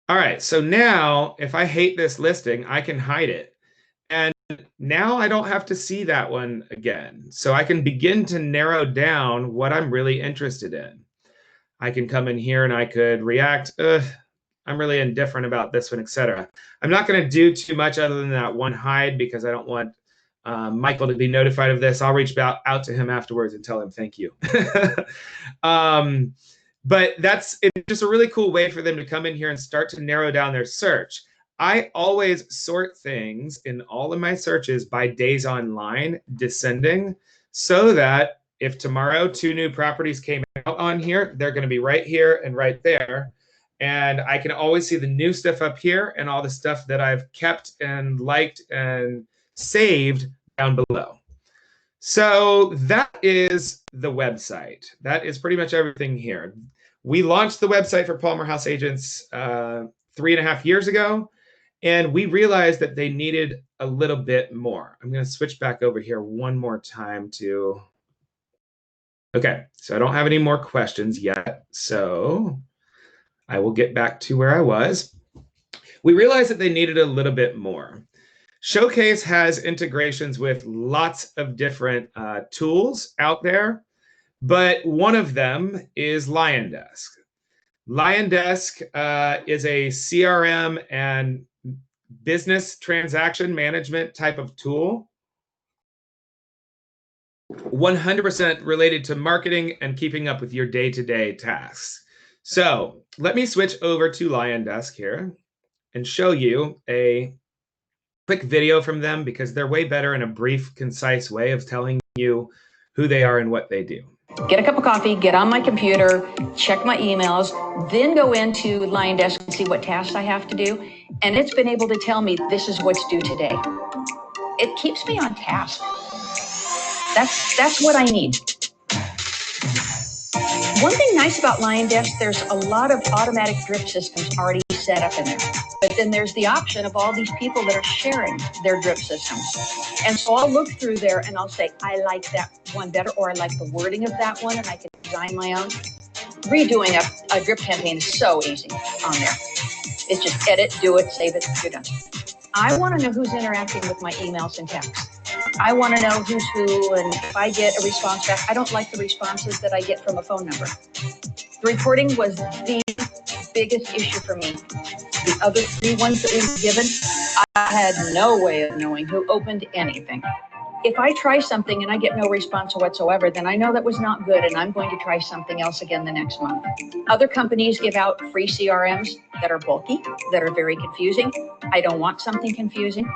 All right, so now if I hate this listing, I can hide it. And now I don't have to see that one again. So I can begin to narrow down what I'm really interested in. I can come in here and I could react, I'm really indifferent about this one, etc. I'm not going to do too much other than that one hide because I don't want Michael to be notified of this. I'll reach out to him afterwards and tell him thank you. But it's just a really cool way for them to come in here and start to narrow down their search. I always sort things in all of my searches by days online, descending, so that if tomorrow 2 new properties came out on here, they're going to be right here and right there. And I can always see the new stuff up here and all the stuff that I've kept and liked and saved down below. So that is the website. That is pretty much everything here. We launched the website for PalmerHouse agents 3.5 years ago, and we realized that they needed a little bit more. I'm going to switch back over here one more time to... Okay, so I don't have any more questions yet, so I will get back to where I was. We realized that they needed a little bit more. Showcase has integrations with lots of different tools out there, but one of them is LionDesk. LionDesk is a CRM and business transaction management type of tool, 100% related to marketing and keeping up with your day-to-day tasks. So let me switch over to LionDesk here and show you a quick video from them, because they're way better in a brief, concise way of telling you who they are and what they do. get a cup of coffee, get on my computer, check my emails, then go into LionDesk and see what tasks I have to do. And it's been able to tell me this is what's due today. It keeps me on task. That's what I need. One thing nice about LionDesk, there's a lot of automatic drip systems already set up in there. But then there's the option of all these people that are sharing their drip systems. And so I'll look through there and I'll say, I like that one better, or I like the wording of that one, and I can design my own. Redoing a drip campaign is so easy on there. It's just edit, do it, save it, you're done. I want to know who's interacting with my emails and texts. I want to know who's who, and if I get a response back, I don't like the responses that I get from a phone number. The reporting was the biggest issue for me. The other 3 ones that we've given, I had no way of knowing who opened anything. If I try something and I get no response whatsoever, then I know that was not good, and I'm going to try something else again the next month. Other companies give out free CRMs that are bulky, that are very confusing. I don't want something confusing.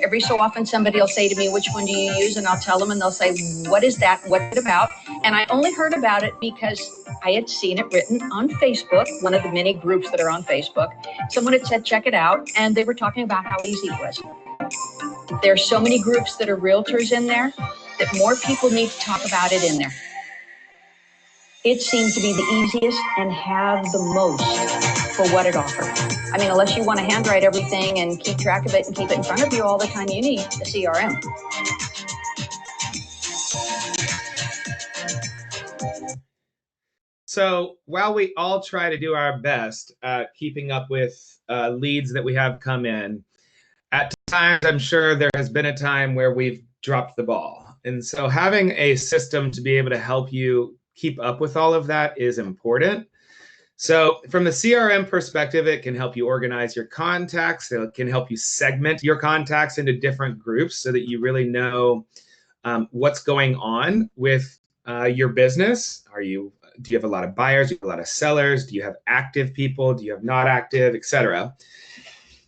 Every so often somebody will say to me, which one do you use? And I'll tell them, and they'll say, what is that? What's it about? And I only heard about it because I had seen it written on Facebook, one of the many groups that are on Facebook. Someone had said, check it out. And they were talking about how easy it was. There's so many groups that are realtors in there that more people need to talk about it in there. It seems to be the easiest and have the most for what it offers. I mean, unless you want to handwrite everything and keep track of it and keep it in front of you all the time, you need a CRM. So while we all try to do our best at keeping up with leads that we have come in, at times I'm sure there has been a time where we've dropped the ball. And so having a system to be able to help you keep up with all of that is important. So from the CRM perspective, it can help you organize your contacts. It can help you segment your contacts into different groups so that you really know what's going on with your business. Do you have a lot of buyers? Do you have a lot of sellers? Do you have active people? Do you have not active, et cetera?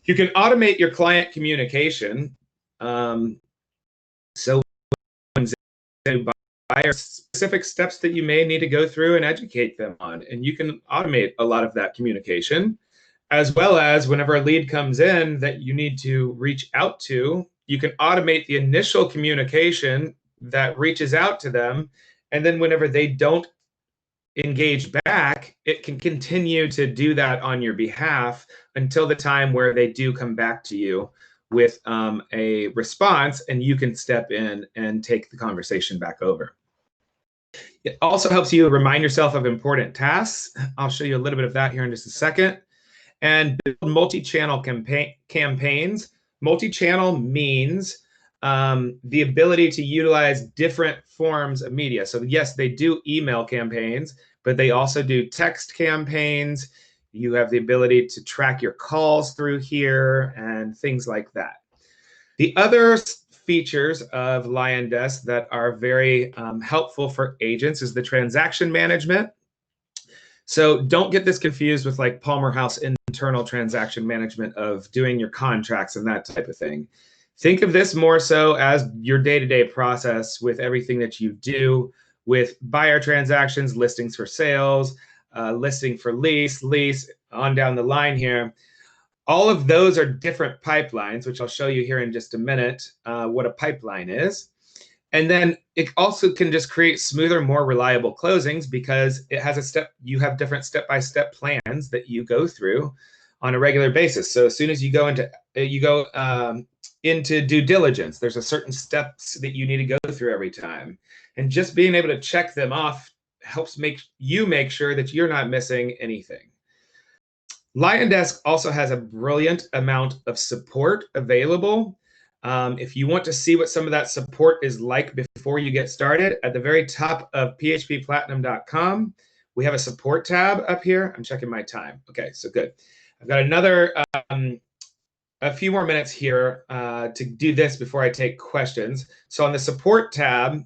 You can automate your client communication. So when they buyer specific steps that you may need to go through and educate them on, and you can automate a lot of that communication, as well as whenever a lead comes in that you need to reach out to, you can automate the initial communication that reaches out to them, and then whenever they don't engage back, it can continue to do that on your behalf until the time where they do come back to you with a response, and you can step in and take the conversation back over. It also helps you remind yourself of important tasks. I'll show you a little bit of that here in just a second. And build multi-channel campaigns. Multi-channel means the ability to utilize different forms of media. So yes, they do email campaigns, but they also do text campaigns. You have the ability to track your calls through here and things like that. The other features of LionDesk that are very helpful for agents is the transaction management. So don't get this confused with like PalmerHouse internal transaction management of doing your contracts and that type of thing. Think of this more so as your day-to-day process with everything that you do with buyer transactions, listings for sales, listing for lease on down the line here. All of those are different pipelines, which I'll show you here in just a minute what a pipeline is. And then it also can just create smoother, more reliable closings because it has you have different step-by-step plans that you go through on a regular basis. So as soon as you go into due diligence, there's a certain steps that you need to go through every time. And just being able to check them off helps make sure that you're not missing anything. LionDesk also has a brilliant amount of support available. If you want to see what some of that support is like before you get started, at the very top of phpplatinum.com, we have a support tab up here. I'm checking my time. Okay, so good. I've got another a few more minutes here to do this before I take questions. So on the support tab,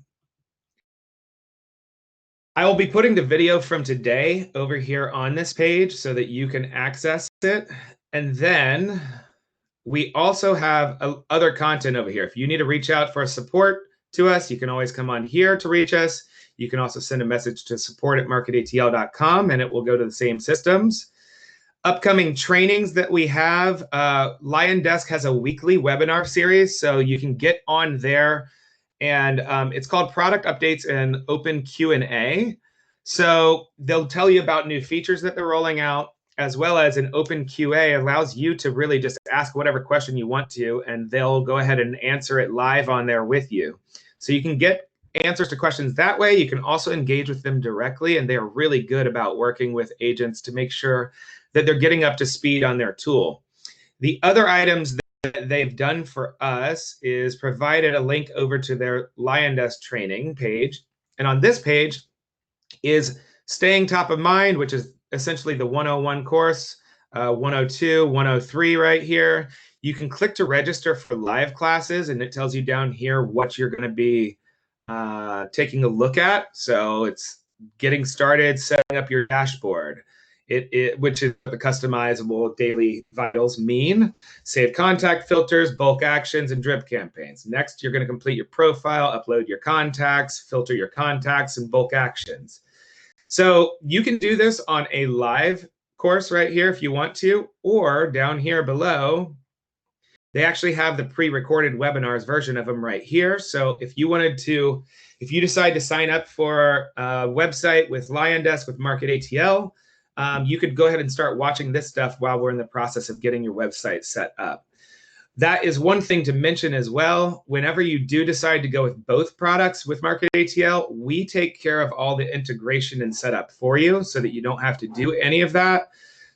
I will be putting the video from today over here on this page so that you can access it. And then we also have other content over here. If you need to reach out for support to us, you can always come on here to reach us. You can also send a message to support@marketatl.com and it will go to the same systems. Upcoming trainings that we have, Lion Desk has a weekly webinar series, so you can get on there, and it's called Product Updates and Open Q&A. So they'll tell you about new features that they're rolling out, as well as an open QA allows you to really just ask whatever question you want to, and they'll go ahead and answer it live on there with you. So you can get answers to questions that way. You can also engage with them directly, and they are really good about working with agents to make sure that they're getting up to speed on their tool. The other items that they've done for us is provided a link over to their Lion Desk training page. And on this page is Staying Top of Mind, which is essentially the 101 course, 102, 103 right here. You can click to register for live classes, and it tells you down here what you're going to be taking a look at. So it's getting started, setting up your dashboard, which is the customizable daily vitals mean, save contact filters, bulk actions, and drip campaigns. Next, you're going to complete your profile, upload your contacts, filter your contacts, and bulk actions. So you can do this on a live course right here if you want to, or down here below, they actually have the pre-recorded webinars version of them right here. So if you decide to sign up for a website with Lion Desk with MarketATL, you could go ahead and start watching this stuff while we're in the process of getting your website set up. That is one thing to mention as well. Whenever you do decide to go with both products with MarketATL, we take care of all the integration and setup for you so that you don't have to do any of that.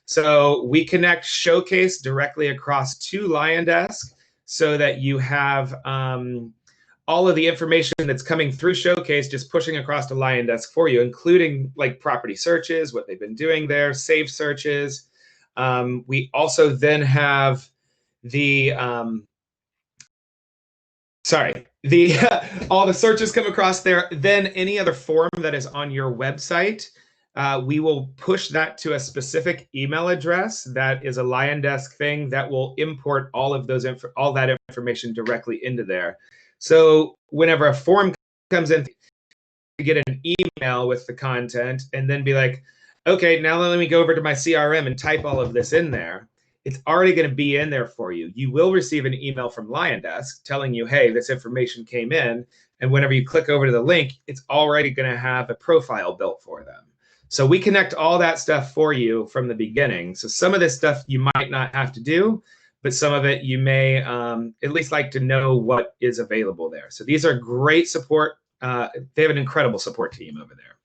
So we connect Showcase directly across to Lion Desk so that you have all of the information that's coming through Showcase just pushing across to Lion Desk for you, including like property searches, what they've been doing there, save searches. We also then have the all the searches come across there. Then any other form that is on your website, we will push that to a specific email address that is a Lion Desk thing that will import all of all that information directly into there. So whenever a form comes in, you get an email with the content and then be like, okay, now let me go over to my CRM and type all of this in there. It's already going to be in there for you. You will receive an email from Lion Desk telling you, hey, this information came in. And whenever you click over to the link, it's already going to have a profile built for them. So we connect all that stuff for you from the beginning. So some of this stuff you might not have to do, but some of it you may at least like to know what is available there. So these are great support. They have an incredible support team over there.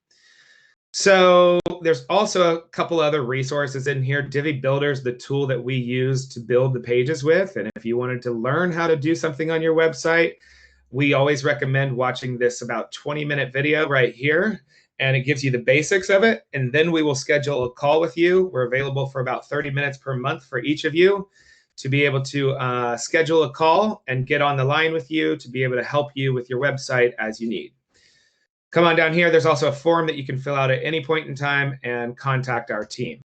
So there's also a couple other resources in here. Divi Builder is the tool that we use to build the pages with. And if you wanted to learn how to do something on your website, we always recommend watching this about 20-minute video right here. And it gives you the basics of it. And then we will schedule a call with you. We're available for about 30 minutes per month for each of you to be able to schedule a call and get on the line with you to be able to help you with your website as you need. Come on down here. There's also a form that you can fill out at any point in time and contact our team.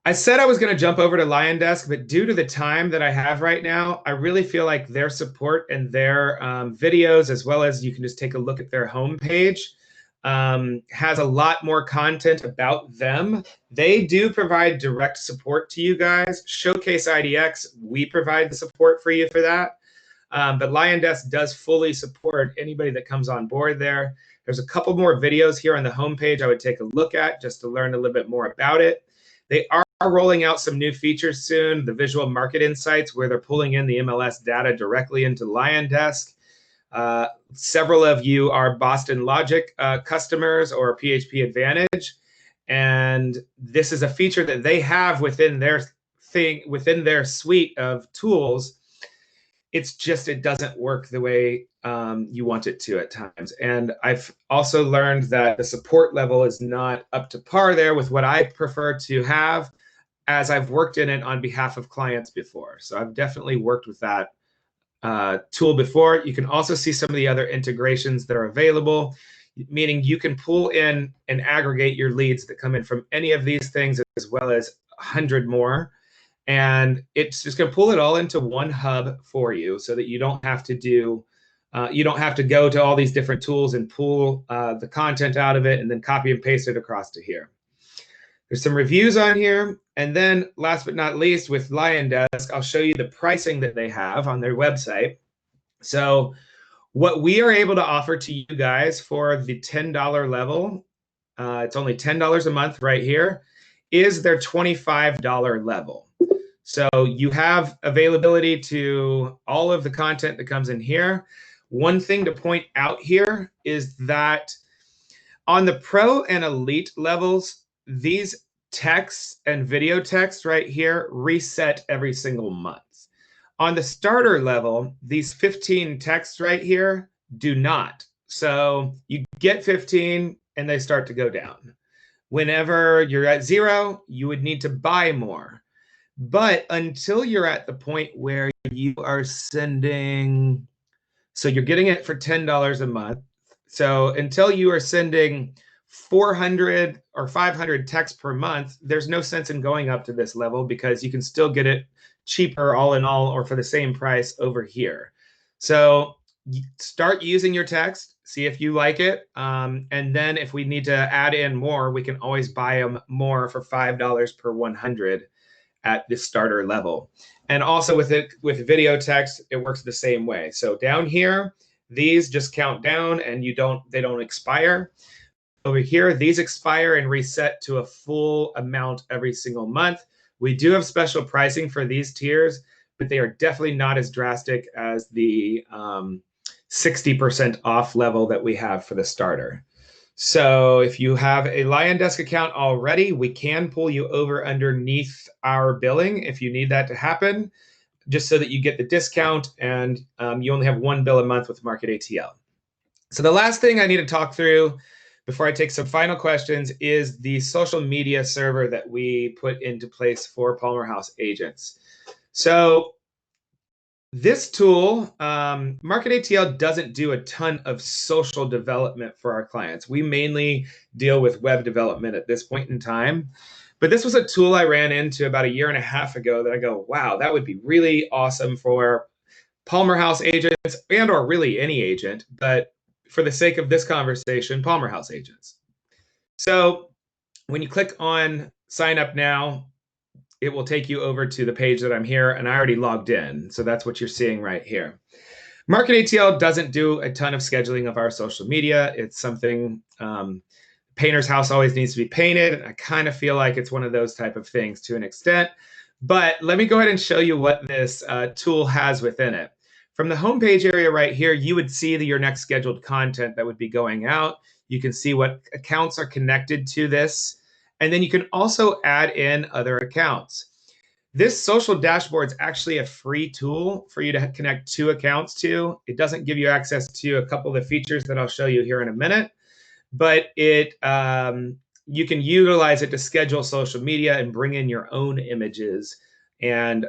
I said I was going to jump over to Lion Desk, but due to the time that I have right now, I really feel like their support and their videos, as well as you can just take a look at their homepage, has a lot more content about them. They do provide direct support to you guys. Showcase IDX, we provide the support for you for that. But Lion Desk does fully support anybody that comes on board there. There's a couple more videos here on the homepage I would take a look at just to learn a little bit more about it. They are rolling out some new features soon, the visual market insights, where they're pulling in the MLS data directly into Lion Desk. Several of you are Boston Logic customers or PHP Advantage. And this is a feature that they have within their suite of tools. It's just, it doesn't work the way you want it to at times. And I've also learned that the support level is not up to par there with what I prefer to have, as I've worked in it on behalf of clients before. So I've definitely worked with that tool before. You can also see some of the other integrations that are available, meaning you can pull in and aggregate your leads that come in from any of these things, as well as 100 more. And it's just going to pull it all into one hub for you so that you don't have to do You don't have to go to all these different tools and pull the content out of it and then copy and paste it across to here. There's some reviews on here. And then last but not least, with Lion Desk, I'll show you the pricing that they have on their website. So what we are able to offer to you guys for the $10 level, it's only $10 a month right here, is their $25 level. So you have availability to all of the content that comes in here. One thing to point out here is that on the Pro and Elite levels, these texts and video text right here reset every single month. On the starter level, these 15 texts right here do not. So you get 15 and they start to go down. Whenever you're at 0, you would need to buy more. But until you're at the point where you are sending, so you're getting it for $10 a month. So until you are sending 400 or 500 texts per month, there's no sense in going up to this level because you can still get it cheaper all in all or for the same price over here. So start using your text, see if you like it. And then if we need to add in more, we can always buy them more for $5 per 100 at the starter level. And also with video text, it works the same way. So down here, these just count down and they don't expire. Over here, these expire and reset to a full amount every single month. We do have special pricing for these tiers, but they are definitely not as drastic as the 60% off level that we have for the starter. So if you have a Lion Desk account already, we can pull you over underneath our billing if you need that to happen, just so that you get the discount and you only have one bill a month with Market ATL. So the last thing I need to talk through before I take some final questions is the social media server that we put into place for PalmerHouse agents. So this tool, Market ATL doesn't do a ton of social development for our clients. We mainly deal with web development at this point in time. But this was a tool I ran into about a year and a half ago that I go, wow, that would be really awesome for PalmerHouse agents and or really any agent. But for the sake of this conversation, PalmerHouse agents. So when you click on sign up now, it will take you over to the page that I'm here, and I already logged in. So that's what you're seeing right here. Market ATL doesn't do a ton of scheduling of our social media. It's something painter's house always needs to be painted. I kind of feel like it's one of those type of things to an extent. But let me go ahead and show you what this tool has within it. From the homepage area right here, you would see your next scheduled content that would be going out. You can see what accounts are connected to this. And then you can also add in other accounts. This social dashboard is actually a free tool for you to connect 2 accounts to. It doesn't give you access to a couple of the features that I'll show you here in a minute, but you can utilize it to schedule social media and bring in your own images and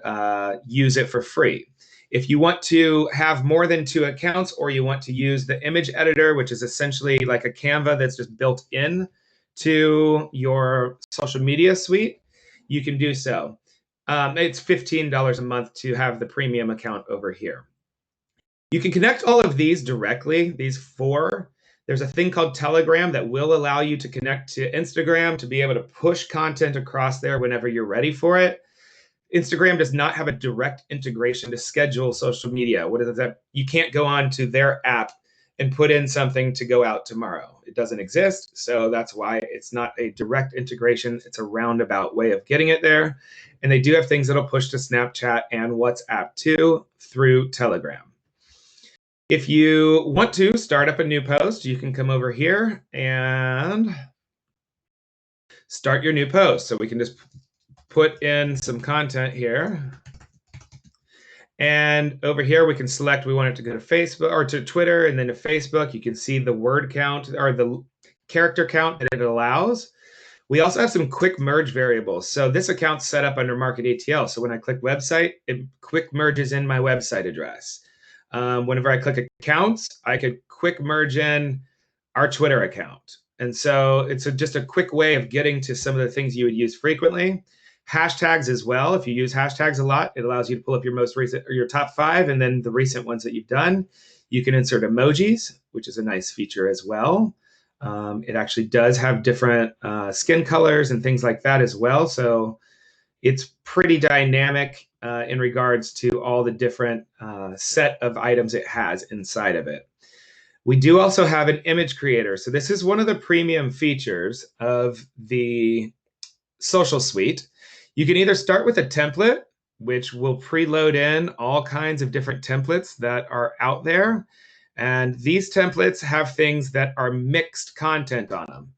use it for free. If you want to have more than 2 accounts, or you want to use the image editor, which is essentially like a Canva that's just built in to your social media suite, you can do so. It's $15 a month to have the premium account over here. You can connect all of these directly, these 4. There's a thing called Telegram that will allow you to connect to Instagram to be able to push content across there whenever you're ready for it. Instagram does not have a direct integration to schedule social media. What is that? You can't go on to their app and put in something to go out tomorrow. It doesn't exist. So that's why it's not a direct integration. It's a roundabout way of getting it there. And they do have things that'll push to Snapchat and WhatsApp too through Telegram. If you want to start up a new post, you can come over here and start your new post. So we can just put in some content here. And over here, we can select, we want it to go to Facebook or to Twitter and then to Facebook. You can see the word count or the character count that it allows. We also have some quick merge variables. So this account's set up under Market ATL. So when I click website, it quick merges in my website address. Whenever I click accounts, I could quick merge in our Twitter account. And so it's just a quick way of getting to some of the things you would use frequently. Hashtags as well. If you use hashtags a lot, it allows you to pull up your most recent or your top 5 and then the recent ones that you've done. You can insert emojis, which is a nice feature as well. It actually does have different skin colors and things like that as well. So it's pretty dynamic in regards to all the different set of items it has inside of it. We do also have an image creator. So this is one of the premium features of the social suite. You can either start with a template, which will preload in all kinds of different templates that are out there. And these templates have things that are mixed content on them.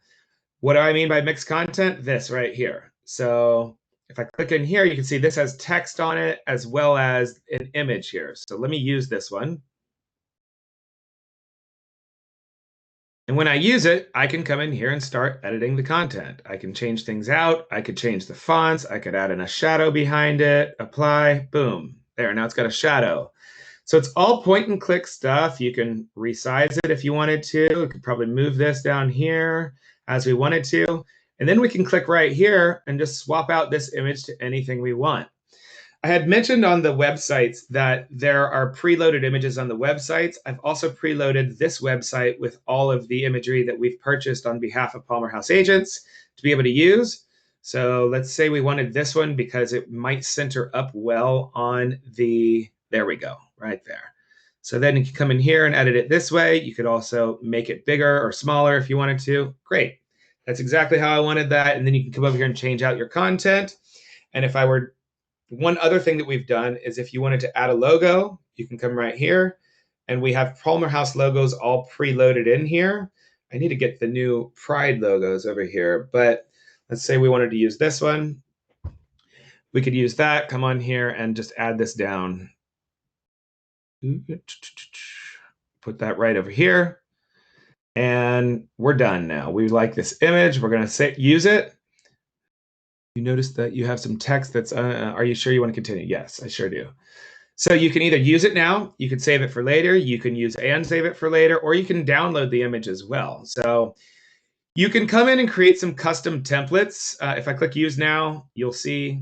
What do I mean by mixed content? This right here. So if I click in here, you can see this has text on it as well as an image here. So let me use this one. And when I use it, I can come in here and start editing the content. I can change things out. I could change the fonts. I could add in a shadow behind it, apply, boom. There, now it's got a shadow. So it's all point and click stuff. You can resize it if you wanted to. We could probably move this down here as we wanted to. And then we can click right here and just swap out this image to anything we want. I had mentioned on the websites that there are preloaded images on the websites. I've also preloaded this website with all of the imagery that we've purchased on behalf of PalmerHouse agents to be able to use. So let's say we wanted this one because it might center up well on the, there we go, right there. So then you can come in here and edit it this way. You could also make it bigger or smaller if you wanted to. Great. That's exactly how I wanted that. And then you can come over here and change out your content. And if I were, one other thing that we've done is if you wanted to add a logo, you can come right here. And we have PalmerHouse logos all preloaded in here. I need to get the new Pride logos over here, but let's say we wanted to use this one. We could use that, come on here and just add this down. Put that right over here. And we're done now. We like this image. We're going to use it. You notice that you have some text that's, are you sure you want to continue? Yes, I sure do. So you can either use it now, you can save it for later, you can use and save it for later, or you can download the image as well. So you can come in and create some custom templates. If I click use now, you'll see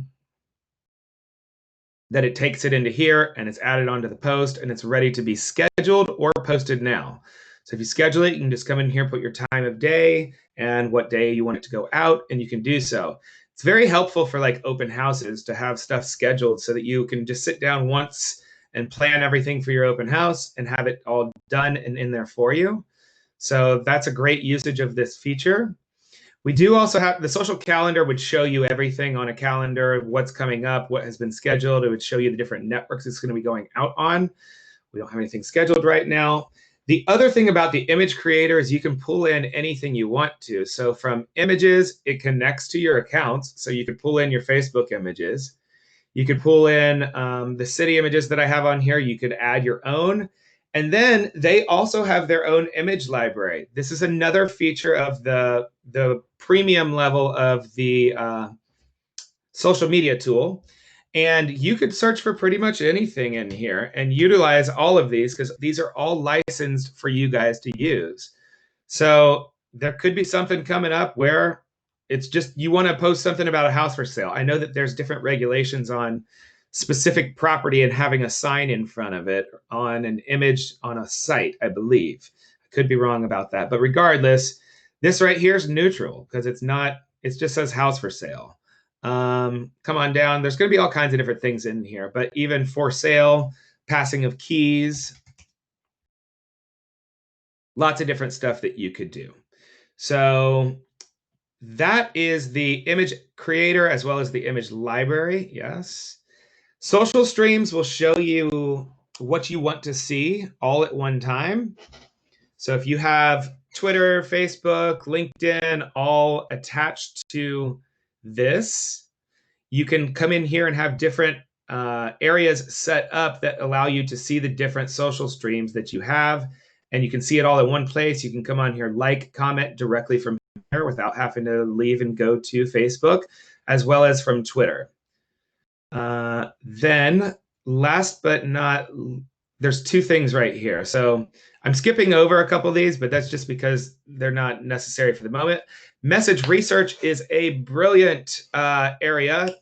that it takes it into here and it's added onto the post and it's ready to be scheduled or posted now. So if you schedule it, you can just come in here, put your time of day and what day you want it to go out, and you can do so. It's very helpful for like open houses to have stuff scheduled so that you can just sit down once and plan everything for your open house and have it all done and in there for you. So that's a great usage of this feature. We do also have the social calendar, would show you everything on a calendar, what's coming up, what has been scheduled. It would show you the different networks it's going to be going out on. We don't have anything scheduled right now. The other thing about the image creator is you can pull in anything you want to. So from images, it connects to your accounts. So you could pull in your Facebook images. You could pull in the city images that I have on here. You could add your own. And then they also have their own image library. This is another feature of the premium level of the social media tool. And you could search for pretty much anything in here and utilize all of these because these are all licensed for you guys to use. So there could be something coming up where it's just you want to post something about a house for sale. I know that there's different regulations on specific property and having a sign in front of it on an image on a site, I believe. I could be wrong about that. But regardless, this right here is neutral because it's not, it just says house for sale. Come on down. There's going to be all kinds of different things in here, but even for sale, passing of keys, lots of different stuff that you could do. So that is the image creator as well as the image library. Yes. Social streams will show you what you want to see all at one time. So if you have Twitter, Facebook, LinkedIn, all attached to this, you can come in here and have different areas set up that allow you to see the different social streams that you have. And you can see it all in one place. You can come on here, like, comment directly from here without having to leave and go to Facebook, as well as from Twitter. Then last but not, there's two things right here. So I'm skipping over a couple of these, but that's just because they're not necessary for the moment. Message research is a brilliant area.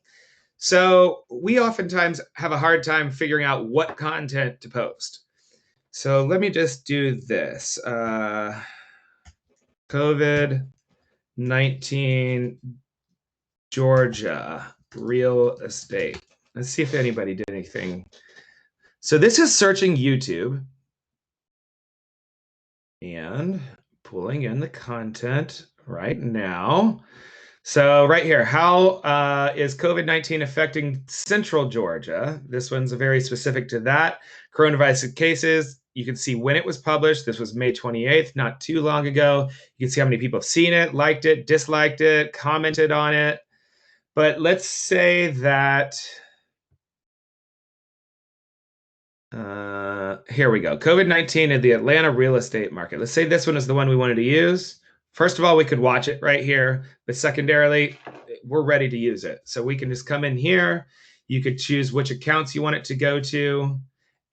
So we oftentimes have a hard time figuring out what content to post. So let me just do this. COVID-19 Georgia real estate. Let's see if anybody did anything. So this is searching YouTube and pulling in the content right now. So right here, how is COVID-19 affecting Central Georgia? This one's very specific to that. Coronavirus cases, you can see when it was published. This was May 28th, not too long ago. You can see how many people have seen it, liked it, disliked it, commented on it. But let's say that, here we go. COVID-19 in the Atlanta real estate market. Let's say this one is the one we wanted to use. First of all, we could watch it right here, but secondarily, we're ready to use it. So we can just come in here. You could choose which accounts you want it to go to,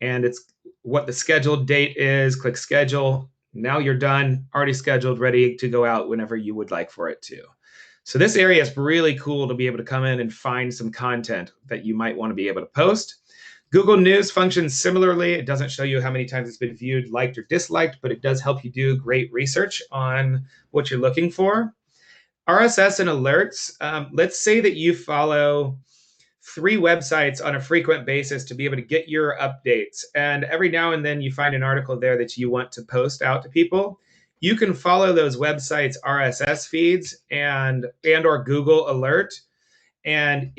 and it's what the scheduled date is. Click schedule. Now you're done, already scheduled, ready to go out whenever you would like for it to. So this area is really cool to be able to come in and find some content that you might want to be able to post. Google News functions similarly. It doesn't show you how many times it's been viewed, liked, or disliked, but it does help you do great research on what you're looking for. RSS and alerts. Let's say that you follow 3 websites on a frequent basis to be able to get your updates. And every now and then you find an article there that you want to post out to people. You can follow those websites' RSS feeds and or Google Alert, and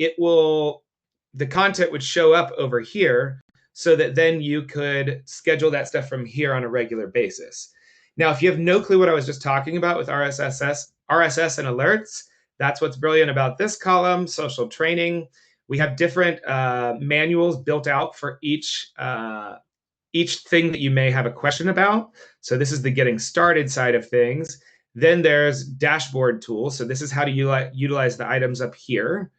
the content would show up over here so that then you could schedule that stuff from here on a regular basis. Now, if you have no clue what I was just talking about with RSS and alerts, that's what's brilliant about this column, social training. We have different manuals built out for each thing that you may have a question about. So this is the getting started side of things. Then there's dashboard tools. So this is how to utilize the items up here.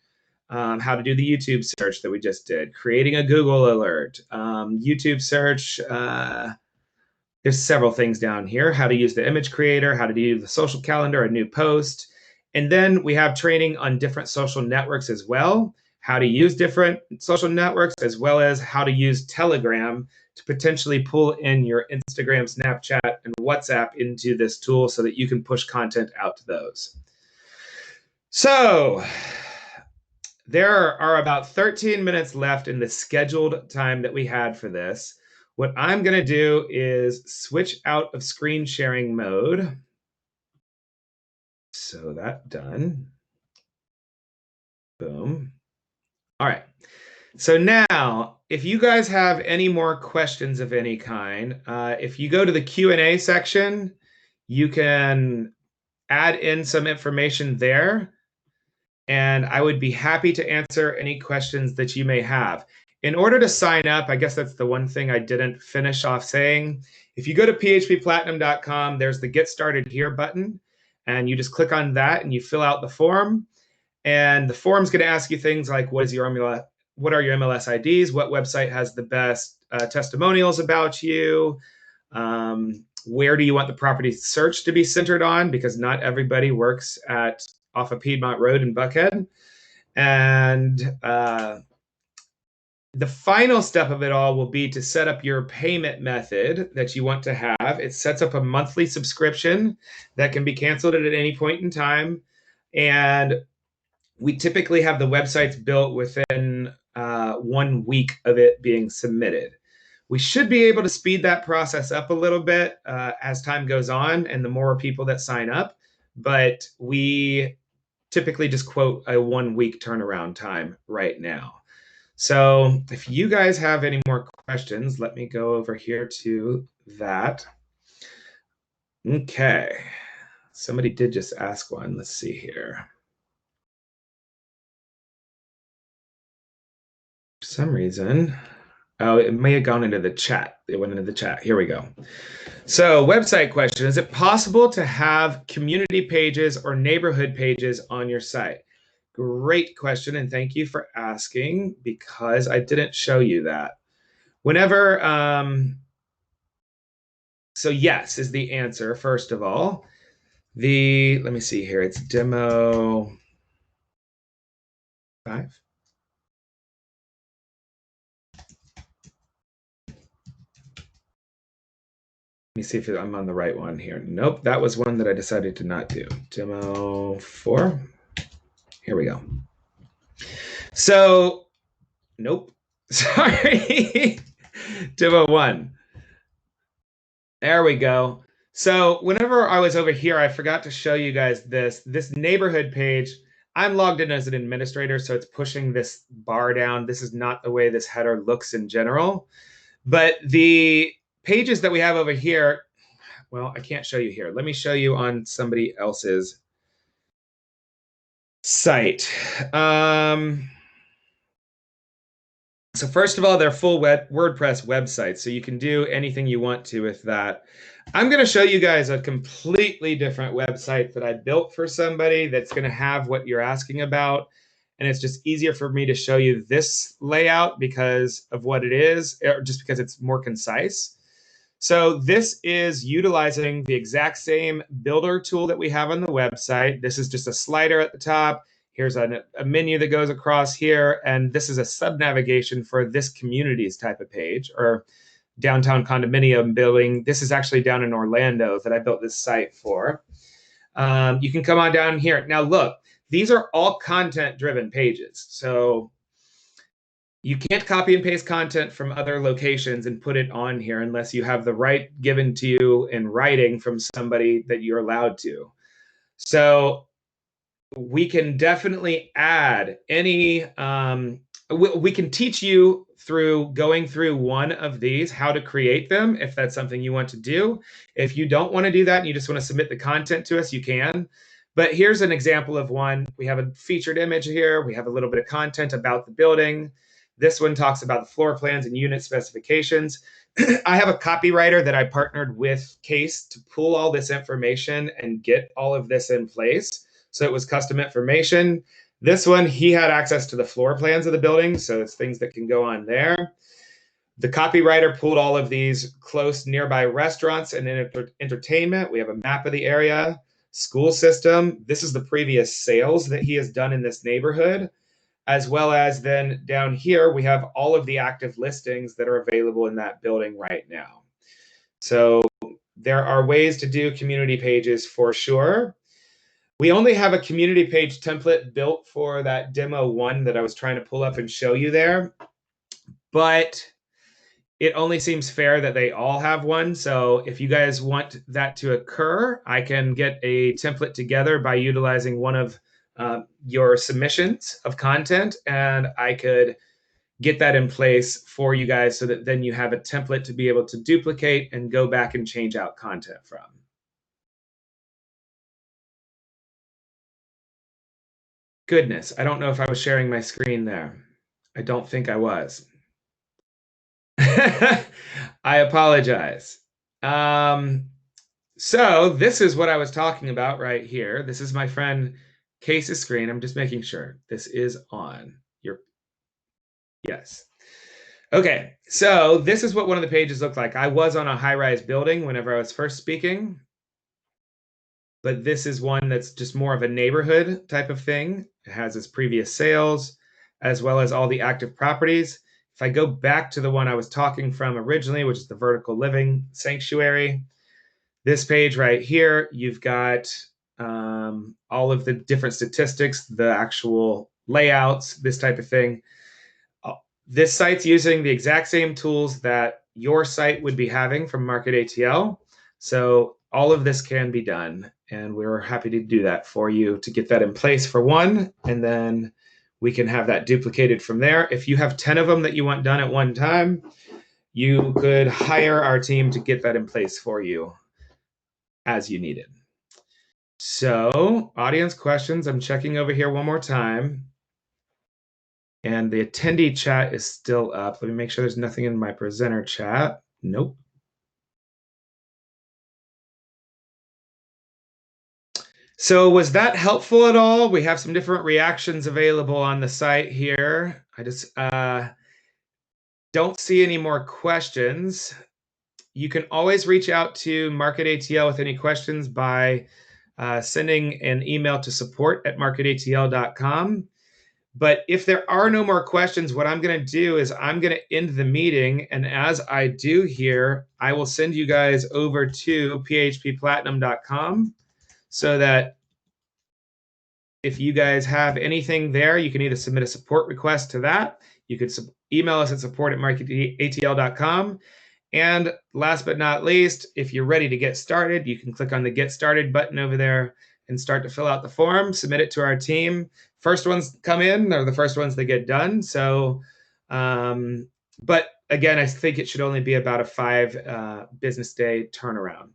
How to do the YouTube search that we just did, creating a Google alert, YouTube search. There's several things down here, how to use the image creator, how to do the social calendar, a new post. And then we have training on different social networks as well, how to use different social networks, as well as how to use Telegram to potentially pull in your Instagram, Snapchat, and WhatsApp into this tool so that you can push content out to those. So there are about 13 minutes left in the scheduled time that we had for this. What I'm going to do is switch out of screen sharing mode. So that done. Boom. All right. So now, if you guys have any more questions of any kind, if you go to the Q&A section, you can add in some information there, and I would be happy to answer any questions that you may have. In order to sign up, I guess that's the one thing I didn't finish off saying. If you go to phpplatinum.com, there's the Get Started Here button, and you just click on that and you fill out the form. And the form's going to ask you things like, what are your MLS IDs? What website has the best testimonials about you? Where do you want the property search to be centered on? Because not everybody works off of Piedmont Road in Buckhead. And the final step of it all will be to set up your payment method that you want to have. It sets up a monthly subscription that can be canceled at any point in time. And we typically have the websites built within 1 week of it being submitted. We should be able to speed that process up a little bit as time goes on and the more people that sign up. But we typically just quote a 1 week turnaround time right now. So if you guys have any more questions, let me go over here to that. Okay. Somebody did just ask one. Let's see here. For some reason, oh, it may have gone into the chat. It went into the chat. Here we go. So website question, is it possible to have community pages or neighborhood pages on your site? Great question, and thank you for asking because I didn't show you that. Whenever, so yes is the answer, first of all. Let me see here, it's demo 5. me see if I'm on the right one here. Nope, that was one that I decided to not do. Demo 4. Here we go. So, nope. Sorry. Demo 1. There we go. So whenever I was over here, I forgot to show you guys this neighborhood page. I'm logged in as an administrator, so it's pushing this bar down. This is not the way this header looks in general. But the pages that we have over here, well, I can't show you here. Let me show you on somebody else's site. So first of all, they're full WordPress websites, so you can do anything you want to with that. I'm going to show you guys a completely different website that I built for somebody that's going to have what you're asking about. And it's just easier for me to show you this layout because of what it is, or just because it's more concise. So this is utilizing the exact same builder tool that we have on the website. This is just a slider at the top. Here's a menu that goes across here, and this is a sub-navigation for this communities type of page, or downtown condominium building. This is actually down in Orlando that I built this site for. You can come on down here. Now look, these are all content-driven pages. So you can't copy and paste content from other locations and put it on here unless you have the right given to you in writing from somebody that you're allowed to. So we can definitely add any, we can teach you through going through one of these, how to create them, if that's something you want to do. If you don't want to do that and you just want to submit the content to us, you can. But here's an example of one. We have a featured image here. We have a little bit of content about the building. This one talks about the floor plans and unit specifications. I have a copywriter that I partnered with Case to pull all this information and get all of this in place. So it was custom information. This one, he had access to the floor plans of the building, so it's things that can go on there. The copywriter pulled all of these close nearby restaurants and entertainment. We have a map of the area, school system. This is the previous sales that he has done in this neighborhood, as well as then down here, we have all of the active listings that are available in that building right now. So there are ways to do community pages for sure. We only have a community page template built for that demo 1 that I was trying to pull up and show you there, but it only seems fair that they all have one. So if you guys want that to occur, I can get a template together by utilizing one of your submissions of content, and I could get that in place for you guys so that then you have a template to be able to duplicate and go back and change out content from. Goodness, I don't know if I was sharing my screen there. I don't think I was. I apologize. So this is what I was talking about right here. This is my friend Case's screen. I'm just making sure this is on. Yes. Okay, so this is what one of the pages looked like. I was on a high-rise building whenever I was first speaking, but this is one that's just more of a neighborhood type of thing. It has its previous sales, as well as all the active properties. If I go back to the one I was talking from originally, which is the vertical living sanctuary, this page right here, you've got all of the different statistics, the actual layouts, this type of thing. This site's using the exact same tools that your site would be having from Market ATL. So all of this can be done, and we're happy to do that for you to get that in place for one, and then we can have that duplicated from there. If you have 10 of them that you want done at one time, you could hire our team to get that in place for you as you need it. So audience questions, I'm checking over here one more time. And the attendee chat is still up. Let me make sure there's nothing in my presenter chat. Nope. So was that helpful at all? We have some different reactions available on the site here. I just don't see any more questions. You can always reach out to Market ATL with any questions by sending an email to support@marketatl.com. But if there are no more questions, what I'm going to do is I'm going to end the meeting. And as I do here, I will send you guys over to phpplatinum.com so that if you guys have anything there, you can either submit a support request to that. You could email us at support@marketatl.com. And last but not least, if you're ready to get started, you can click on the Get Started button over there and start to fill out the form, submit it to our team. First ones come in are the first ones that get done. So, but again, I think it should only be about a 5 business day turnaround.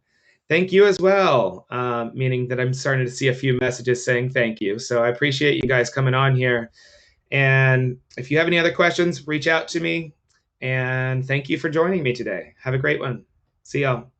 Thank you as well, meaning that I'm starting to see a few messages saying thank you. So I appreciate you guys coming on here. And if you have any other questions, reach out to me. And thank you for joining me today. Have a great one. See y'all.